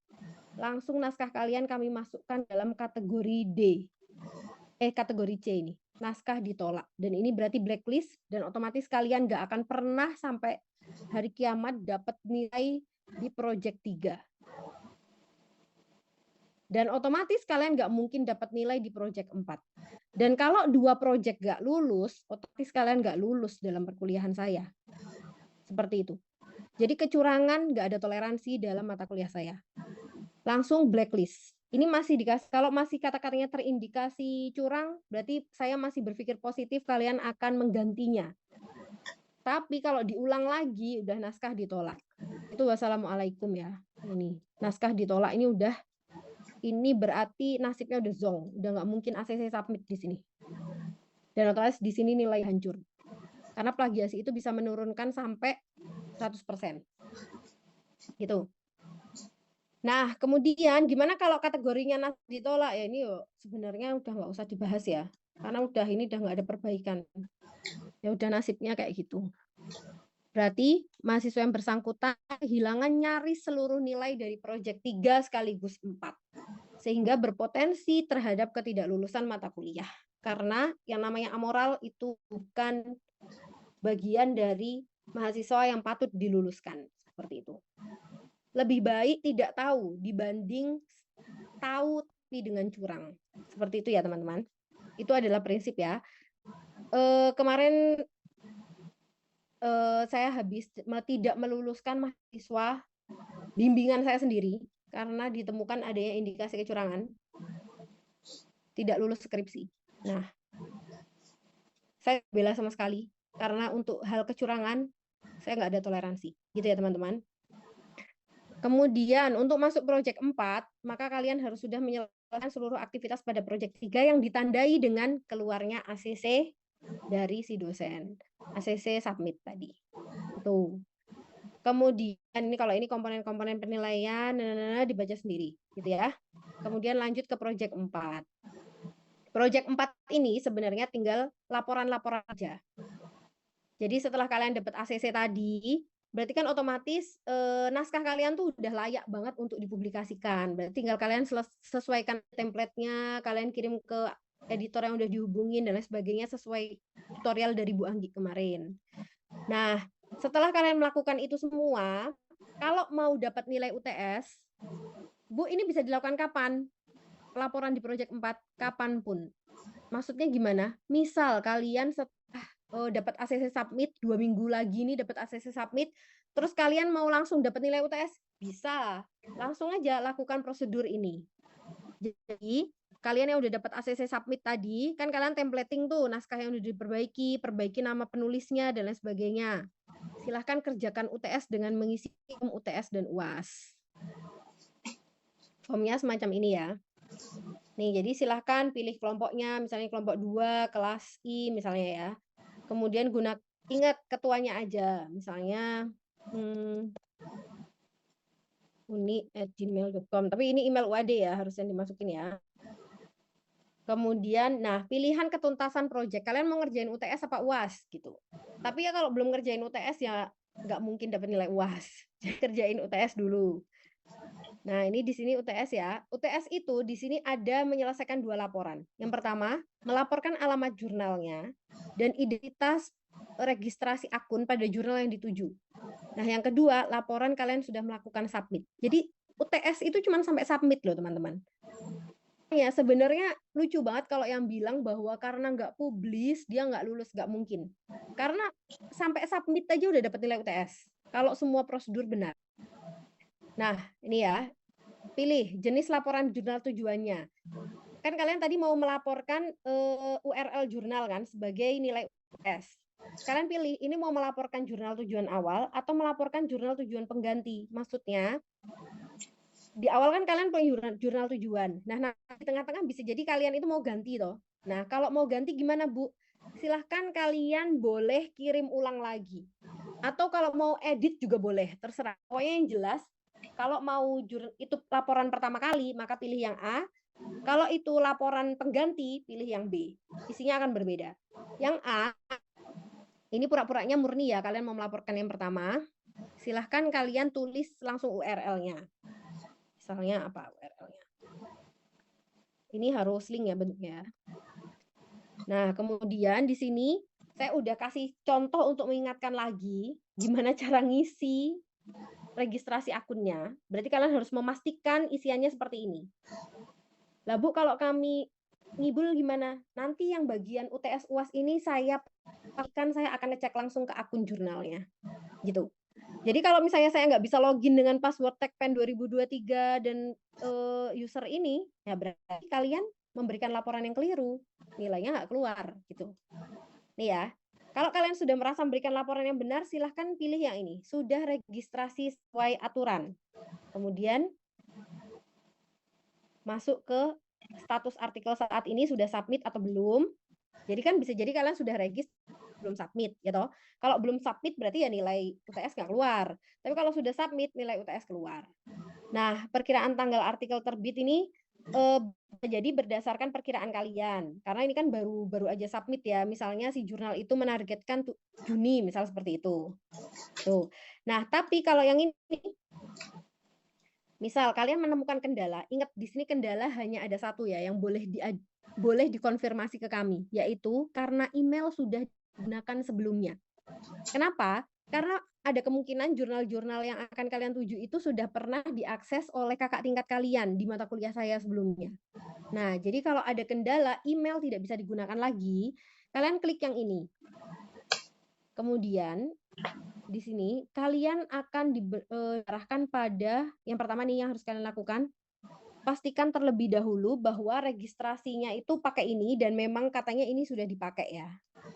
langsung naskah kalian kami masukkan dalam kategori D. Kategori C ini. Naskah ditolak. Dan ini berarti blacklist dan otomatis kalian nggak akan pernah sampai hari kiamat dapat nilai di project 3. Dan otomatis kalian nggak mungkin dapat nilai di project 4. Dan kalau 2 project nggak lulus, otomatis kalian nggak lulus dalam perkuliahan saya. Seperti itu. Jadi kecurangan nggak ada toleransi dalam mata kuliah saya. Langsung blacklist. Ini masih dikasih, kalau masih kata-katanya terindikasi curang, berarti saya masih berpikir positif kalian akan menggantinya. Tapi kalau diulang lagi, udah naskah ditolak. Itu wassalamualaikum ya. Ini naskah ditolak ini udah, ini berarti nasibnya udah zong, udah nggak mungkin ACC submit di sini. Dan otomatis di sini nilai hancur. Karena plagiasi itu bisa menurunkan sampai 100%. Gitu. Nah, kemudian gimana kalau kategorinya naskah ditolak ya, ini yuk sebenarnya udah nggak usah dibahas ya, karena ini udah nggak ada perbaikan. Ya udah nasibnya kayak gitu. Berarti mahasiswa yang bersangkutan kehilangan nyaris seluruh nilai dari proyek 3 sekaligus 4. Sehingga berpotensi terhadap ketidaklulusan mata kuliah. Karena yang namanya amoral itu bukan bagian dari mahasiswa yang patut diluluskan. Seperti itu. Lebih baik tidak tahu dibanding tahu tapi dengan curang. Seperti itu ya teman-teman. Itu adalah prinsip ya. Kemarin saya habis tidak meluluskan mahasiswa bimbingan saya sendiri karena ditemukan adanya indikasi kecurangan, tidak lulus skripsi. Nah, saya bela sama sekali karena untuk hal kecurangan saya nggak ada toleransi, gitu ya teman-teman. Kemudian untuk masuk proyek 4, maka kalian harus sudah menyelesaikan seluruh aktivitas pada proyek 3 yang ditandai dengan keluarnya ACC dari si dosen. ACC submit tadi. Itu. Kemudian ini kalau ini komponen-komponen penilaian dibaca sendiri, gitu ya. Kemudian lanjut ke proyek 4. Proyek 4 ini sebenarnya tinggal laporan-laporan aja. Jadi setelah kalian dapat ACC tadi, berarti kan otomatis naskah kalian tuh udah layak banget untuk dipublikasikan. Berarti tinggal kalian sesuaikan template-nya, kalian kirim ke editor yang udah dihubungin dan lain sebagainya sesuai tutorial dari Bu Anggi kemarin. Nah, setelah kalian melakukan itu semua, kalau mau dapat nilai UTS, Bu, ini bisa dilakukan kapan? Laporan di proyek 4, kapanpun. Maksudnya gimana? Misal kalian setelah dapat ACC submit, 2 minggu lagi nih dapat ACC submit, terus kalian mau langsung dapat nilai UTS? Bisa. Langsung aja lakukan prosedur ini. Jadi, kalian yang udah dapat ACC submit tadi, kan kalian templating tuh naskah yang udah diperbaiki, perbaiki nama penulisnya, dan lain sebagainya. Silahkan kerjakan UTS dengan mengisi form UTS dan UAS. Formnya semacam ini ya. Nih, jadi silahkan pilih kelompoknya, misalnya kelompok 2, kelas I misalnya ya. Kemudian ingat ketuanya aja, misalnya uni@gmail.com. Tapi ini email UAD ya, harusnya dimasukin ya. Kemudian, nah pilihan ketuntasan proyek. Kalian mau ngerjain UTS apa UAS gitu. Tapi ya kalau belum ngerjain UTS ya nggak mungkin dapat nilai UAS. Jadi kerjain UTS dulu. Nah, ini di sini UTS ya. UTS itu di sini ada menyelesaikan 2 laporan. Yang pertama, melaporkan alamat jurnalnya dan identitas registrasi akun pada jurnal yang dituju. Nah, yang kedua, laporan kalian sudah melakukan submit. Jadi UTS itu cuma sampai submit loh, teman-teman. Ya, sebenarnya lucu banget kalau yang bilang bahwa karena nggak publis, dia nggak lulus, nggak mungkin. Karena sampai submit aja udah dapat nilai UTS. Kalau semua prosedur benar. Nah, ini ya, pilih jenis laporan jurnal tujuannya. Kan kalian tadi mau melaporkan URL jurnal kan sebagai nilai UTS. kalian pilih ini mau melaporkan jurnal tujuan awal atau melaporkan jurnal tujuan pengganti. Maksudnya di awal kan kalian punya jurnal tujuan. Nah, di tengah-tengah bisa jadi kalian itu mau ganti toh. Nah, kalau mau ganti gimana, Bu? Silahkan kalian boleh kirim ulang lagi. Atau kalau mau edit juga boleh, terserah. Pokoknya yang jelas, kalau mau itu laporan pertama kali, maka pilih yang A. Kalau itu laporan pengganti, pilih yang B. Isinya akan berbeda. Yang A, ini pura-puranya murni ya, kalian mau melaporkan yang pertama. Silahkan kalian tulis langsung URL-nya. Misalnya apa URL-nya? Ini harus link ya bentuknya. Nah, kemudian di sini saya udah kasih contoh untuk mengingatkan lagi gimana cara ngisi registrasi akunnya. Berarti kalian harus memastikan isiannya seperti ini. Lah Bu, kalau kami ngibul gimana? Nanti yang bagian UTS UAS ini saya akan ngecek langsung ke akun jurnalnya. Gitu. Jadi kalau misalnya saya nggak bisa login dengan password TechPen 2023 dan user ini, ya berarti kalian memberikan laporan yang keliru, nilainya nggak keluar gitu. Nih ya, kalau kalian sudah merasa memberikan laporan yang benar, silahkan pilih yang ini, sudah registrasi sesuai aturan. Kemudian masuk ke status artikel saat ini sudah submit atau belum. Jadi kan bisa jadi kalian sudah registrasi belum submit gitu. Kalau belum submit berarti ya nilai UTS nggak keluar. Tapi kalau sudah submit nilai UTS keluar. Nah, perkiraan tanggal artikel terbit ini jadi berdasarkan perkiraan kalian. Karena ini kan baru aja submit ya. Misalnya si jurnal itu menargetkan Juni, misal seperti itu. Tuh. Nah, tapi kalau yang ini misal kalian menemukan kendala, ingat di sini kendala hanya ada satu ya yang boleh dikonfirmasi ke kami, yaitu karena email sudah digunakan sebelumnya. Kenapa? Karena ada kemungkinan jurnal-jurnal yang akan kalian tuju itu sudah pernah diakses oleh kakak tingkat kalian di mata kuliah saya sebelumnya. Nah, jadi kalau ada kendala email tidak bisa digunakan lagi, kalian klik yang ini. Kemudian di sini kalian akan diarahkan pada yang pertama nih yang harus kalian lakukan. Pastikan terlebih dahulu bahwa registrasinya itu pakai ini dan memang katanya ini sudah dipakai ya.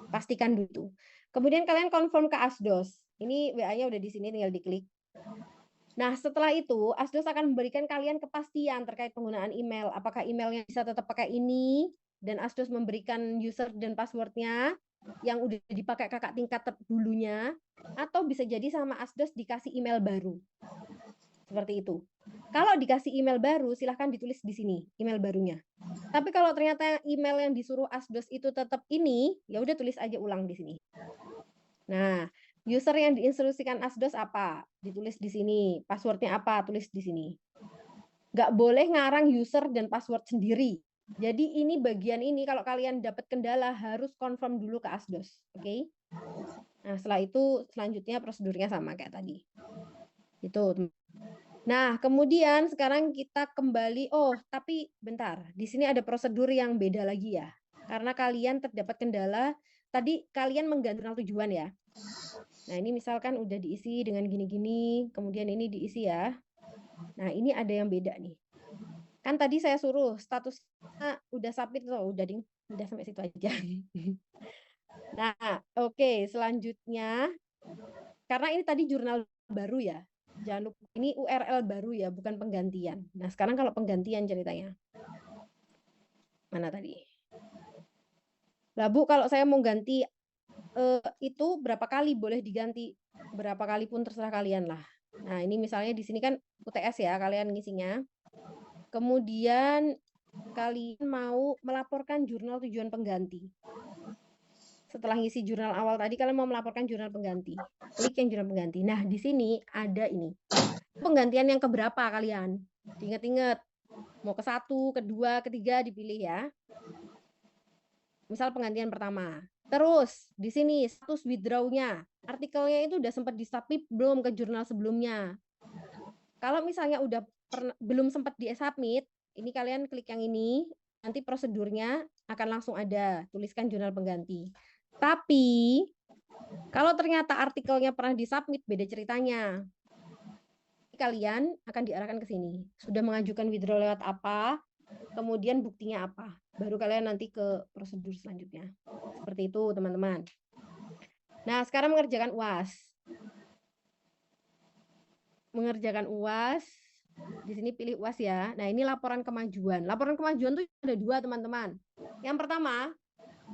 Pastikan dulu. Kemudian kalian confirm ke Asdos. Ini WA-nya udah di sini, tinggal diklik. Nah, setelah itu Asdos akan memberikan kalian kepastian terkait penggunaan email. Apakah emailnya bisa tetap pakai ini dan Asdos memberikan user dan passwordnya yang udah dipakai kakak tingkat dulunya, atau bisa jadi sama Asdos dikasih email baru. Seperti itu. Kalau dikasih email baru, silahkan ditulis di sini email barunya. Tapi kalau ternyata email yang disuruh Asdos itu tetap ini, ya udah tulis aja ulang di sini. Nah, user yang diinstruksikan Asdos apa? Ditulis di sini. Passwordnya apa? Tulis di sini. Nggak boleh ngarang user dan password sendiri. Jadi ini bagian ini kalau kalian dapat kendala harus confirm dulu ke Asdos, oke? Nah, setelah itu selanjutnya prosedurnya sama kayak tadi. Itu. Nah, kemudian sekarang kita kembali, tapi bentar, di sini ada prosedur yang beda lagi ya. Karena kalian terdapat kendala, tadi kalian mengganti jurnal tujuan ya. Nah, ini misalkan udah diisi dengan gini-gini, kemudian ini diisi ya. Nah, ini ada yang beda nih. Kan tadi saya suruh statusnya udah submit tuh, udah sampai situ aja. Nah, oke, selanjutnya karena ini tadi jurnal baru ya. Jangan lupa ini URL baru ya, bukan penggantian. Nah, sekarang kalau penggantian ceritanya. Mana tadi? Lah Bu, kalau saya mau ganti itu berapa kali boleh diganti? Berapa kali pun terserah kalian lah. Nah, ini misalnya di sini kan UTS ya, kalian ngisinya. Kemudian kalian mau melaporkan jurnal tujuan pengganti. Setelah ngisi jurnal awal tadi, kalian mau melaporkan jurnal pengganti. Klik yang jurnal pengganti. Nah, di sini ada ini. Penggantian yang keberapa kalian? Ingat-ingat. Mau ke 1, kedua, ketiga dipilih ya. Misal penggantian pertama. Terus di sini status withdraw-nya. Artikelnya itu udah sempat disubmit belum ke jurnal sebelumnya. Kalau misalnya udah belum sempat di-submit, ini kalian klik yang ini, nanti prosedurnya akan langsung ada, tuliskan jurnal pengganti. Tapi kalau ternyata artikelnya pernah disubmit, beda ceritanya. Kalian akan diarahkan ke sini. Sudah mengajukan withdraw lewat apa, kemudian buktinya apa. Baru kalian nanti ke prosedur selanjutnya. Seperti itu, teman-teman. Nah, sekarang mengerjakan UAS. Mengerjakan UAS. Di sini pilih UAS ya. Nah, ini laporan kemajuan. Laporan kemajuan tuh ada 2, teman-teman. Yang pertama,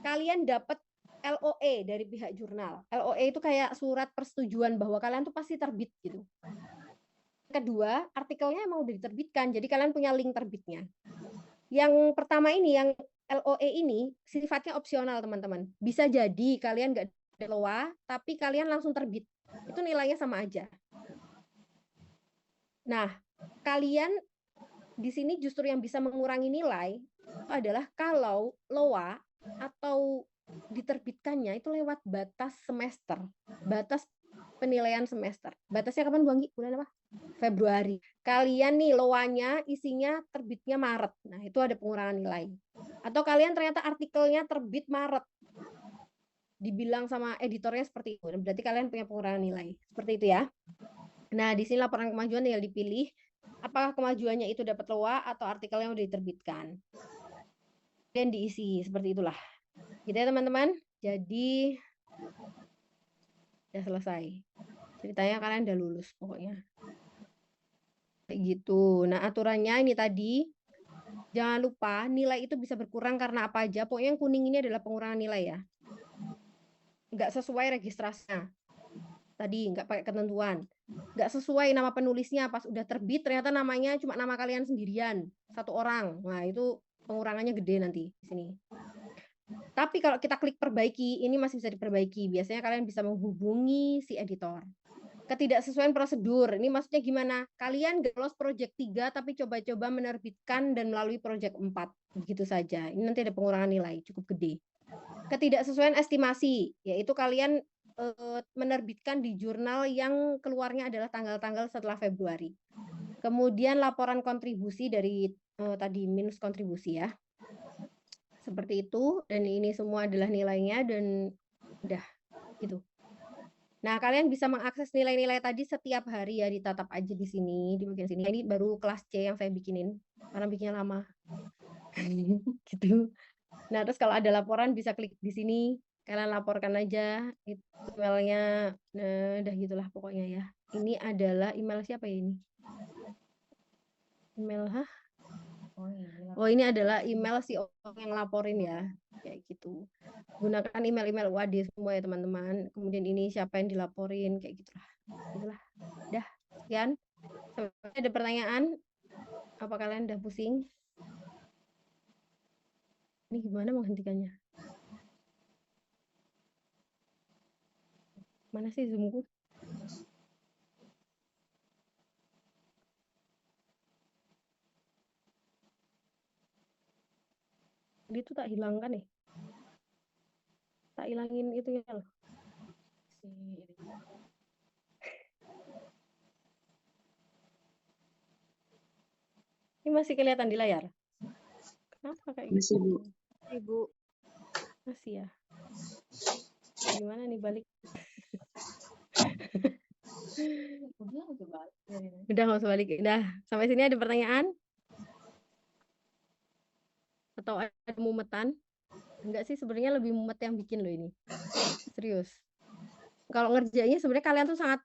kalian dapat LOE dari pihak jurnal. LOE itu kayak surat persetujuan bahwa kalian tuh pasti terbit gitu. Kedua, artikelnya emang udah diterbitkan, jadi kalian punya link terbitnya. Yang pertama ini, yang LOE ini sifatnya opsional, teman-teman. Bisa jadi kalian nggak ada LOA, tapi kalian langsung terbit. Itu nilainya sama aja. Nah, kalian di sini justru yang bisa mengurangi nilai adalah kalau LOA atau diterbitkannya itu lewat batas semester, batas penilaian semester. Batasnya kapan, Bu Anggi? Bulan apa? Februari. Kalian nih LOA-nya isinya terbitnya Maret. Nah, itu ada pengurangan nilai. Atau kalian ternyata artikelnya terbit Maret. Dibilang sama editornya seperti itu. Berarti kalian punya pengurangan nilai. Seperti itu ya. Nah, di sini laporan kemajuan tinggal dipilih apakah kemajuannya itu dapat LOA atau artikelnya udah diterbitkan. Dan diisi seperti itulah. Gitu ya, teman-teman. Jadi udah selesai. Ceritanya kalian udah lulus pokoknya. Kayak gitu. Nah, aturannya ini tadi, jangan lupa nilai itu bisa berkurang karena apa aja. Pokoknya yang kuning ini adalah pengurangan nilai ya. Nggak sesuai registrasinya. Tadi nggak pakai ketentuan. Nggak sesuai nama penulisnya. Pas udah terbit ternyata namanya cuma nama kalian sendirian. 1 orang. Nah, itu pengurangannya gede nanti di sini. Tapi kalau kita klik perbaiki, ini masih bisa diperbaiki. Biasanya kalian bisa menghubungi si editor. Ketidaksesuaian prosedur, ini maksudnya gimana? Kalian gak lolos project 3 tapi coba-coba menerbitkan dan melalui project 4. Begitu saja. Ini nanti ada pengurangan nilai cukup gede. Ketidaksesuaian estimasi, yaitu kalian menerbitkan di jurnal yang keluarnya adalah tanggal-tanggal setelah Februari. Kemudian laporan kontribusi dari tadi minus kontribusi ya. Seperti itu, dan ini semua adalah nilainya dan udah gitu. Nah, kalian bisa mengakses nilai-nilai tadi setiap hari ya, ditatap aja di sini, di bagian sini. Ini baru kelas C yang saya bikinin, karena bikinnya lama. Gitu. Nah, terus kalau ada laporan bisa klik di sini, kalian laporkan aja emailnya. Nah, udah gitulah pokoknya ya. Ini adalah email siapa ya ini? Email, Oh, ini adalah email si orang yang laporin ya, kayak gitu. Gunakan email-email UAD semua ya teman-teman. Kemudian ini siapa yang dilaporin, kayak gitulah. Itulah. Dah, sekian. Ada pertanyaan? Apa kalian udah pusing? Ini gimana menghentikannya? Mana sih Zoomku? Dia tuh tak hilangkan nih. Tak hilangin itu ya loh. Ini masih kelihatan di layar? Kenapa kayak Masih, gitu? Bu. Ibu. Masih ya? Gimana nih balik? Udah nggak usah balik. Udah, sampai sini ada pertanyaan? Atau ada mumetan? Enggak sih, sebenarnya lebih mumet yang bikin loh ini. Serius. Kalau ngerjainnya sebenarnya kalian tuh sangat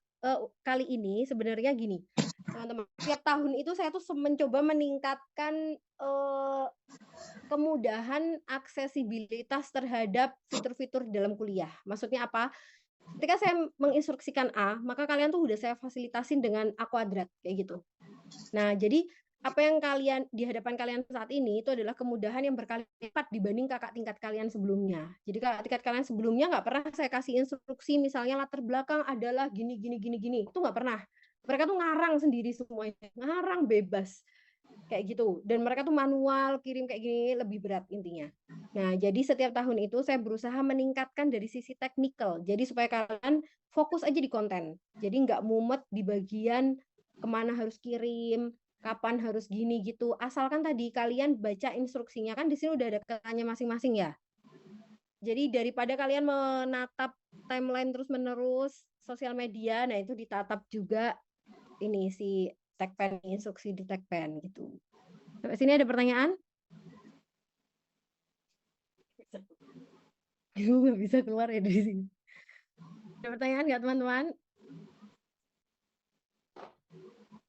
kali ini sebenarnya gini, teman-teman. Tiap tahun itu saya tuh mencoba meningkatkan kemudahan aksesibilitas terhadap fitur-fitur dalam kuliah. Maksudnya apa? Ketika saya menginstruksikan A, maka kalian tuh udah saya fasilitasin dengan A kuadrat kayak gitu. Nah, jadi apa yang kalian di hadapan kalian saat ini itu adalah kemudahan yang berkali lipat dibanding kakak tingkat kalian sebelumnya. Jadi kakak tingkat kalian sebelumnya nggak pernah saya kasih instruksi misalnya latar belakang adalah gini gini gini gini, itu nggak pernah. Mereka tuh ngarang sendiri semuanya, ngarang bebas kayak gitu. Dan mereka tuh manual kirim kayak gini, lebih berat intinya. Nah, jadi setiap tahun itu saya berusaha meningkatkan dari sisi teknikal. Jadi supaya kalian fokus aja di konten. Jadi nggak mumet di bagian kemana harus kirim, kapan harus gini gitu. Asalkan tadi kalian baca instruksinya, kan di sini udah ada katanya masing-masing ya. Jadi daripada kalian menatap timeline terus-menerus sosial media, nah itu ditatap juga ini si Tagpen, instruksi di Tagpen gitu. Sampai sini ada pertanyaan? Nggak bisa keluar ya dari sini. Ada pertanyaan nggak teman-teman?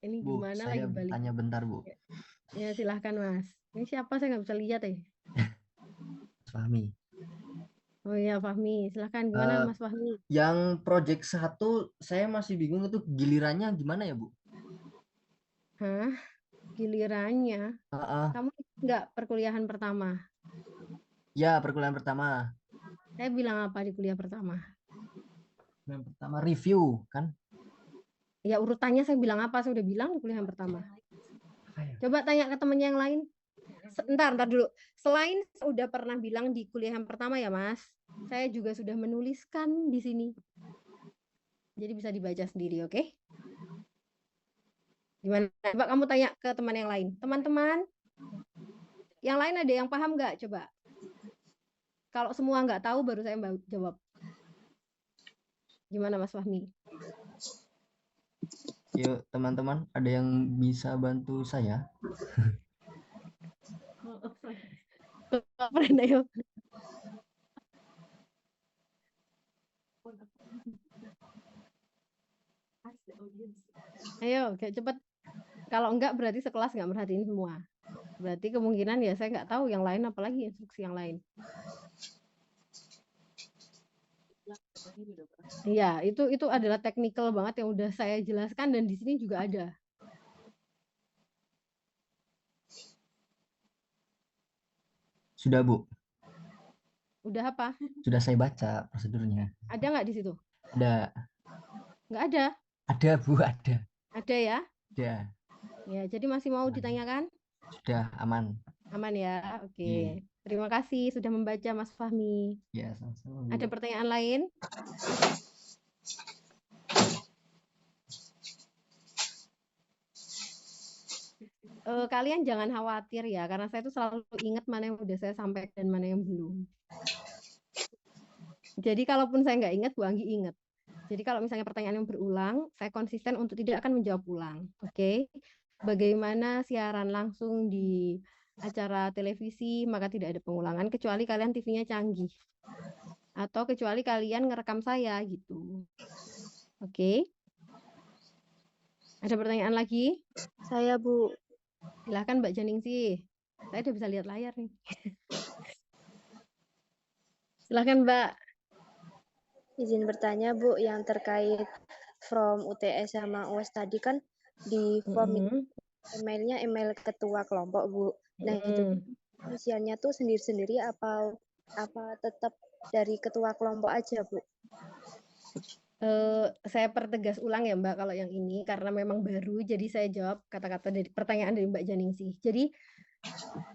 Ini Bu, gimana saya lagi balik? tanya bentar, Bu. Ya silahkan Mas. Ini siapa, saya nggak bisa lihat ya. Mas Fahmi. Oh iya Fahmi, silahkan gimana Eh, Mas Fahmi? yang project 1 saya masih bingung itu gilirannya gimana ya, Bu? Hah? Gilirannya? Heeh. Kamu nggak perkuliahan pertama? Ya, perkuliahan pertama. Saya bilang apa di kuliah pertama? Yang pertama review kan? Ya urutannya saya bilang apa? Saya udah bilang di kuliah yang pertama. Apa ya? Coba tanya ke temennya yang lain. Ntar dulu. Selain udah pernah bilang di kuliah yang pertama ya Mas, saya juga sudah menuliskan di sini. Jadi bisa dibaca sendiri, oke? Gimana? Coba kamu tanya ke teman yang lain. Teman-teman, yang lain ada yang paham nggak? Coba. Kalau semua nggak tahu, baru saya jawab. Gimana Mas Fahmi? Yuk, teman-teman, ada yang bisa bantu saya? Ayo. Ayo, kayak cepet. Kalau enggak berarti sekelas nggak merhatiin semua. Berarti kemungkinan ya saya nggak tahu yang lain, apalagi instruksi yang lain. Iya, itu adalah teknikal banget yang udah saya jelaskan dan di sini juga ada. Sudah, Bu. Udah apa? Sudah saya baca prosedurnya. Ada nggak di situ? Ada. Nggak ada. Ada, Bu, ada. Ada ya? Ada. Ya, jadi masih mau ditanyakan? Sudah aman. Aman ya? Oke. Iya. Terima kasih sudah membaca Mas Fahmi. Ya, sama-sama, Bu. Ada pertanyaan lain? Kalian jangan khawatir ya, karena saya tuh selalu ingat mana yang udah saya sampaikan dan mana yang belum. Jadi kalaupun saya nggak ingat, Bu Anggi ingat. Jadi kalau misalnya pertanyaan yang berulang, saya konsisten untuk tidak akan menjawab ulang. Oke? Bagaimana siaran langsung di acara televisi, maka tidak ada pengulangan, kecuali kalian TV-nya canggih. Atau kecuali kalian ngerekam saya gitu. Oke? Ada pertanyaan lagi? Saya, Bu. Silahkan Mbak Janingsih. Saya udah bisa lihat layar nih. Silahkan Mbak. Izin bertanya, Bu, yang terkait from UTS sama US tadi kan di form emailnya email ketua kelompok, Bu. Nah, itu isiannya tuh sendiri-sendiri apa tetap dari ketua kelompok aja, Bu? Saya pertegas ulang ya Mbak kalau yang ini karena memang baru, jadi saya jawab kata-kata dari pertanyaan dari Mbak Janingsih. Jadi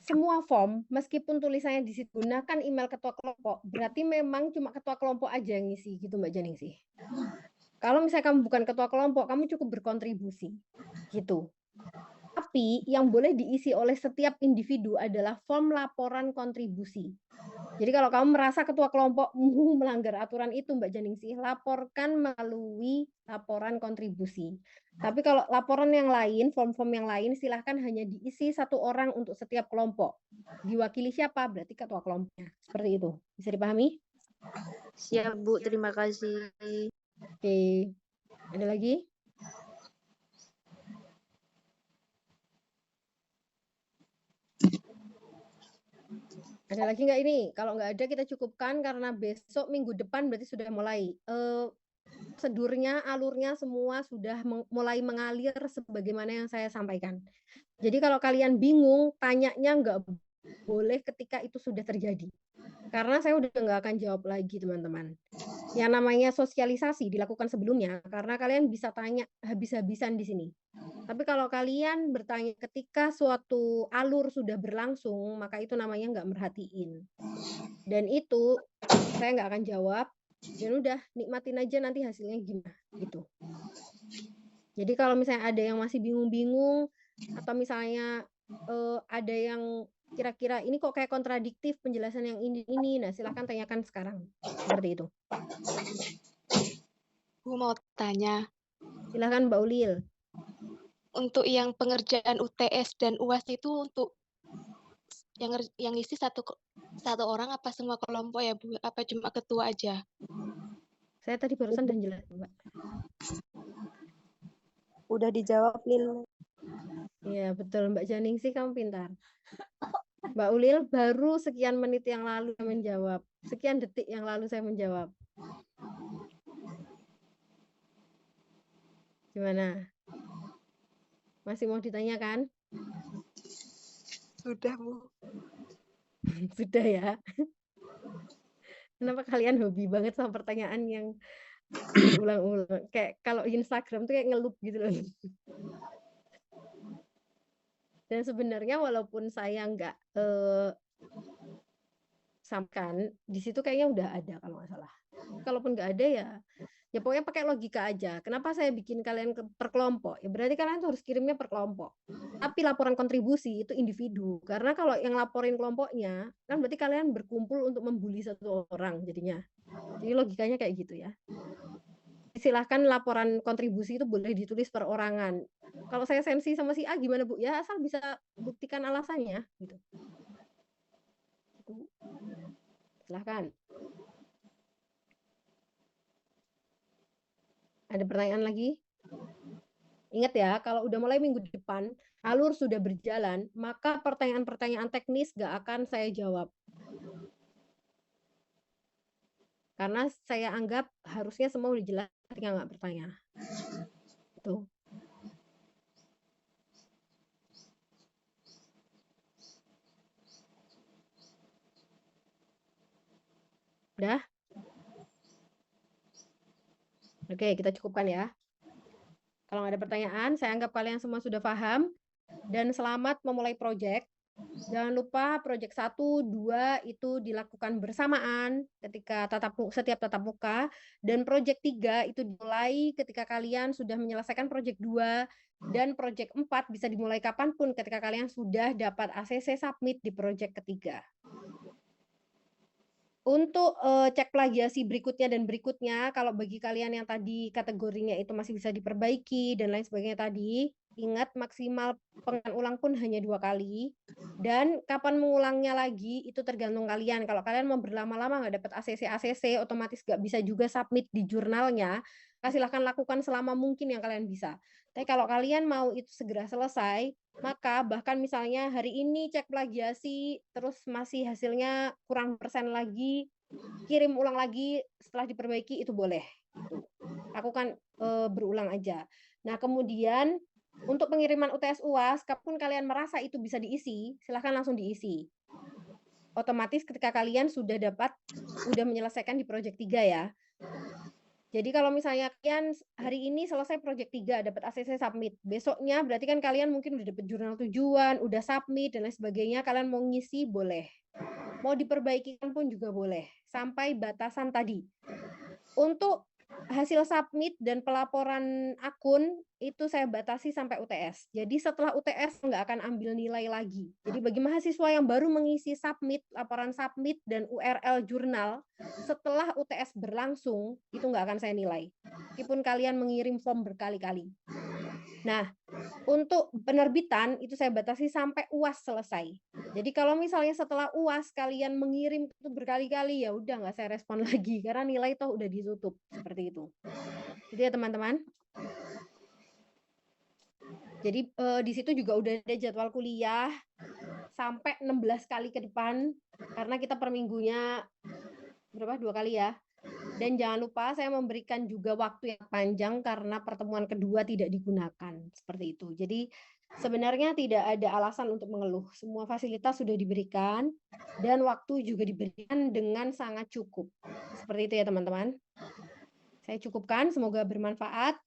semua form meskipun tulisannya di situ gunakan email ketua kelompok, berarti memang cuma ketua kelompok aja yang ngisi gitu Mbak Janingsih. Kalau misalnya kamu bukan ketua kelompok, kamu cukup berkontribusi gitu. Tapi yang boleh diisi oleh setiap individu adalah form laporan kontribusi. Jadi kalau kamu merasa ketua kelompokmu melanggar aturan itu Mbak Janingsih, laporkan melalui laporan kontribusi. Tapi kalau laporan yang lain, form-form yang lain, silahkan hanya diisi satu orang untuk setiap kelompok. Diwakili siapa? Berarti ketua kelompoknya. Seperti itu. Bisa dipahami? Siap, Bu. Terima kasih. Oke. Ada lagi? Ada lagi nggak ini? Kalau nggak ada kita cukupkan karena besok minggu depan berarti sudah mulai. Prosedurnya, alurnya semua sudah mulai mengalir sebagaimana yang saya sampaikan. Jadi kalau kalian bingung, tanyanya nggak boleh ketika itu sudah terjadi. Karena saya udah nggak akan jawab lagi teman-teman. Yang namanya sosialisasi dilakukan sebelumnya, karena kalian bisa tanya habis-habisan di sini. Tapi kalau kalian bertanya ketika suatu alur sudah berlangsung, maka itu namanya nggak merhatiin. Dan itu saya nggak akan jawab, dan udah nikmatin aja nanti hasilnya gimana gitu. Jadi kalau misalnya ada yang masih bingung-bingung, atau misalnya ada yang kira-kira ini kok kayak kontradiktif penjelasan yang ini, nah silahkan tanyakan sekarang. Seperti itu. Bu mau tanya. Silahkan Mbak Ulil. Untuk yang pengerjaan UTS dan UAS itu untuk yang isi satu orang apa semua kelompok ya Bu? Apa cuma ketua aja? Saya tadi barusan dan jelas, Mbak. Udah dijawab, Lil. Iya, betul Mbak Janingsih, kamu pintar. Mbak Ulil baru sekian menit yang lalu saya menjawab. Sekian detik yang lalu saya menjawab. Gimana? Masih mau ditanyakan? Sudah, Bu. Sudah ya. Kenapa kalian hobi banget sama pertanyaan yang berulang-ulang? Kayak kalau Instagram tuh kayak ngelup gitu loh. Dan sebenarnya walaupun saya nggak sampaikan, di situ kayaknya udah ada kalau nggak salah. Kalaupun nggak ada ya pokoknya pakai logika aja. Kenapa saya bikin kalian per kelompok? Ya berarti kalian tuh harus kirimnya per kelompok. Tapi laporan kontribusi itu individu. Karena kalau yang laporin kelompoknya, kan berarti kalian berkumpul untuk membuli satu orang jadinya. Jadi logikanya kayak gitu ya. Silahkan laporan kontribusi itu boleh ditulis perorangan. Kalau saya sensi sama si A gimana Bu? Ya asal bisa buktikan alasannya gitu. Silahkan. Ada pertanyaan lagi? Ingat ya, kalau udah mulai minggu depan, alur sudah berjalan, maka pertanyaan-pertanyaan teknis nggak akan saya jawab. Karena saya anggap harusnya semua udah jelas ketika nggak bertanya. Itu. Udah? Oke, kita cukupkan ya. Kalau nggak ada pertanyaan, saya anggap kalian semua sudah paham. Dan selamat memulai proyek. Jangan lupa proyek 1, 2 itu dilakukan bersamaan ketika setiap tatap muka. Dan proyek 3 itu dimulai ketika kalian sudah menyelesaikan proyek 2. Dan proyek 4 bisa dimulai kapanpun ketika kalian sudah dapat ACC submit di proyek ketiga. Untuk cek plagiasi berikutnya dan berikutnya, kalau bagi kalian yang tadi kategorinya itu masih bisa diperbaiki dan lain sebagainya tadi, ingat maksimal pengulangan ulang pun hanya 2 kali. Dan kapan mengulangnya lagi itu tergantung kalian. Kalau kalian mau berlama-lama nggak dapat ACC, otomatis nggak bisa juga submit di jurnalnya, silahkan lakukan selama mungkin yang kalian bisa. Tapi kalau kalian mau itu segera selesai, maka bahkan misalnya hari ini cek plagiasi, terus masih hasilnya kurang persen lagi, kirim ulang lagi setelah diperbaiki itu boleh. Lakukan berulang aja. Nah kemudian untuk pengiriman UTS UAS, kapan kalian merasa itu bisa diisi, silahkan langsung diisi. Otomatis ketika kalian sudah menyelesaikan di proyek 3 ya. Jadi kalau misalnya kalian hari ini selesai proyek 3, dapat ACC submit. Besoknya berarti kan kalian mungkin udah dapat jurnal tujuan, udah submit, dan lain sebagainya. Kalian mau ngisi, boleh. Mau diperbaiki pun juga boleh. Sampai batasan tadi. Untuk hasil submit dan pelaporan akun, itu saya batasi sampai UTS. Jadi setelah UTS nggak akan ambil nilai lagi. Jadi bagi mahasiswa yang baru mengisi submit, laporan submit, dan URL jurnal, setelah UTS berlangsung, itu nggak akan saya nilai. Meskipun kalian mengirim form berkali-kali. Nah, untuk penerbitan itu saya batasi sampai UAS selesai. Jadi kalau misalnya setelah UAS kalian mengirim itu berkali-kali, ya udah nggak saya respon lagi karena nilai toh udah ditutup seperti itu. Jadi ya teman-teman. Jadi di situ juga udah ada jadwal kuliah sampai 16 kali ke depan karena kita per minggunya berapa? 2 kali ya. Dan jangan lupa saya memberikan juga waktu yang panjang karena pertemuan kedua tidak digunakan. Seperti itu. Jadi sebenarnya tidak ada alasan untuk mengeluh. Semua fasilitas sudah diberikan dan waktu juga diberikan dengan sangat cukup. Seperti itu ya teman-teman. Saya cukupkan, semoga bermanfaat.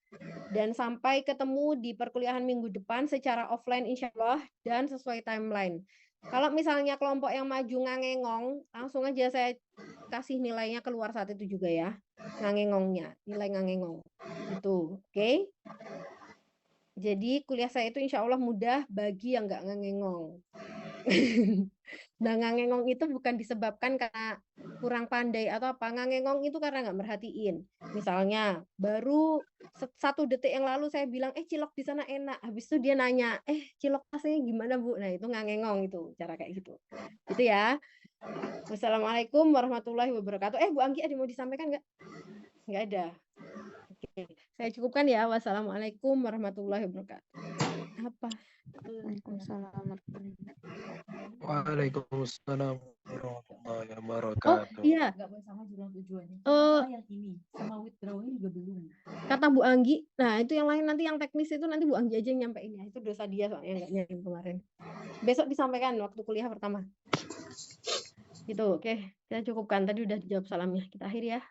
Dan sampai ketemu di perkuliahan minggu depan secara offline insya Allah dan sesuai timeline. Kalau misalnya kelompok yang maju ngangengong, langsung aja saya kasih nilainya keluar saat itu juga ya. Ngangengongnya, nilai ngangengong. Itu, oke? Jadi kuliah saya itu insya Allah mudah bagi yang nggak ngangengong. Nah, ngangengong itu bukan disebabkan karena kurang pandai atau apa. Ngangengong itu karena nggak merhatiin. Misalnya, baru 1 detik yang lalu saya bilang, cilok di sana enak. Habis itu dia nanya, cilok rasanya gimana Bu? Nah, itu ngangengong itu, cara kayak gitu. Gitu ya. Wassalamualaikum warahmatullahi wabarakatuh. Bu Anggi, ada mau disampaikan nggak? Nggak ada. Oke, saya cukupkan ya. Wassalamualaikum warahmatullahi wabarakatuh. Apa? Waalaikumsalam warahmatullahi wabarakatuh. Waalaikumsalam warahmatullahi Oh wabarakatuh. iya, Nggak boleh sama jumlah tujuannya. eh, Sama yang ini, sama withdrawal juga belum. kata Bu Anggi. Nah itu yang lain nanti yang teknis itu nanti Bu Anggi aja yang nyampein ya. Itu dosa dia soalnya nggak nyirim kemarin. Besok disampaikan waktu kuliah pertama. Gitu, oke. Kita cukupkan. Tadi udah dijawab salamnya. Kita akhiri ya.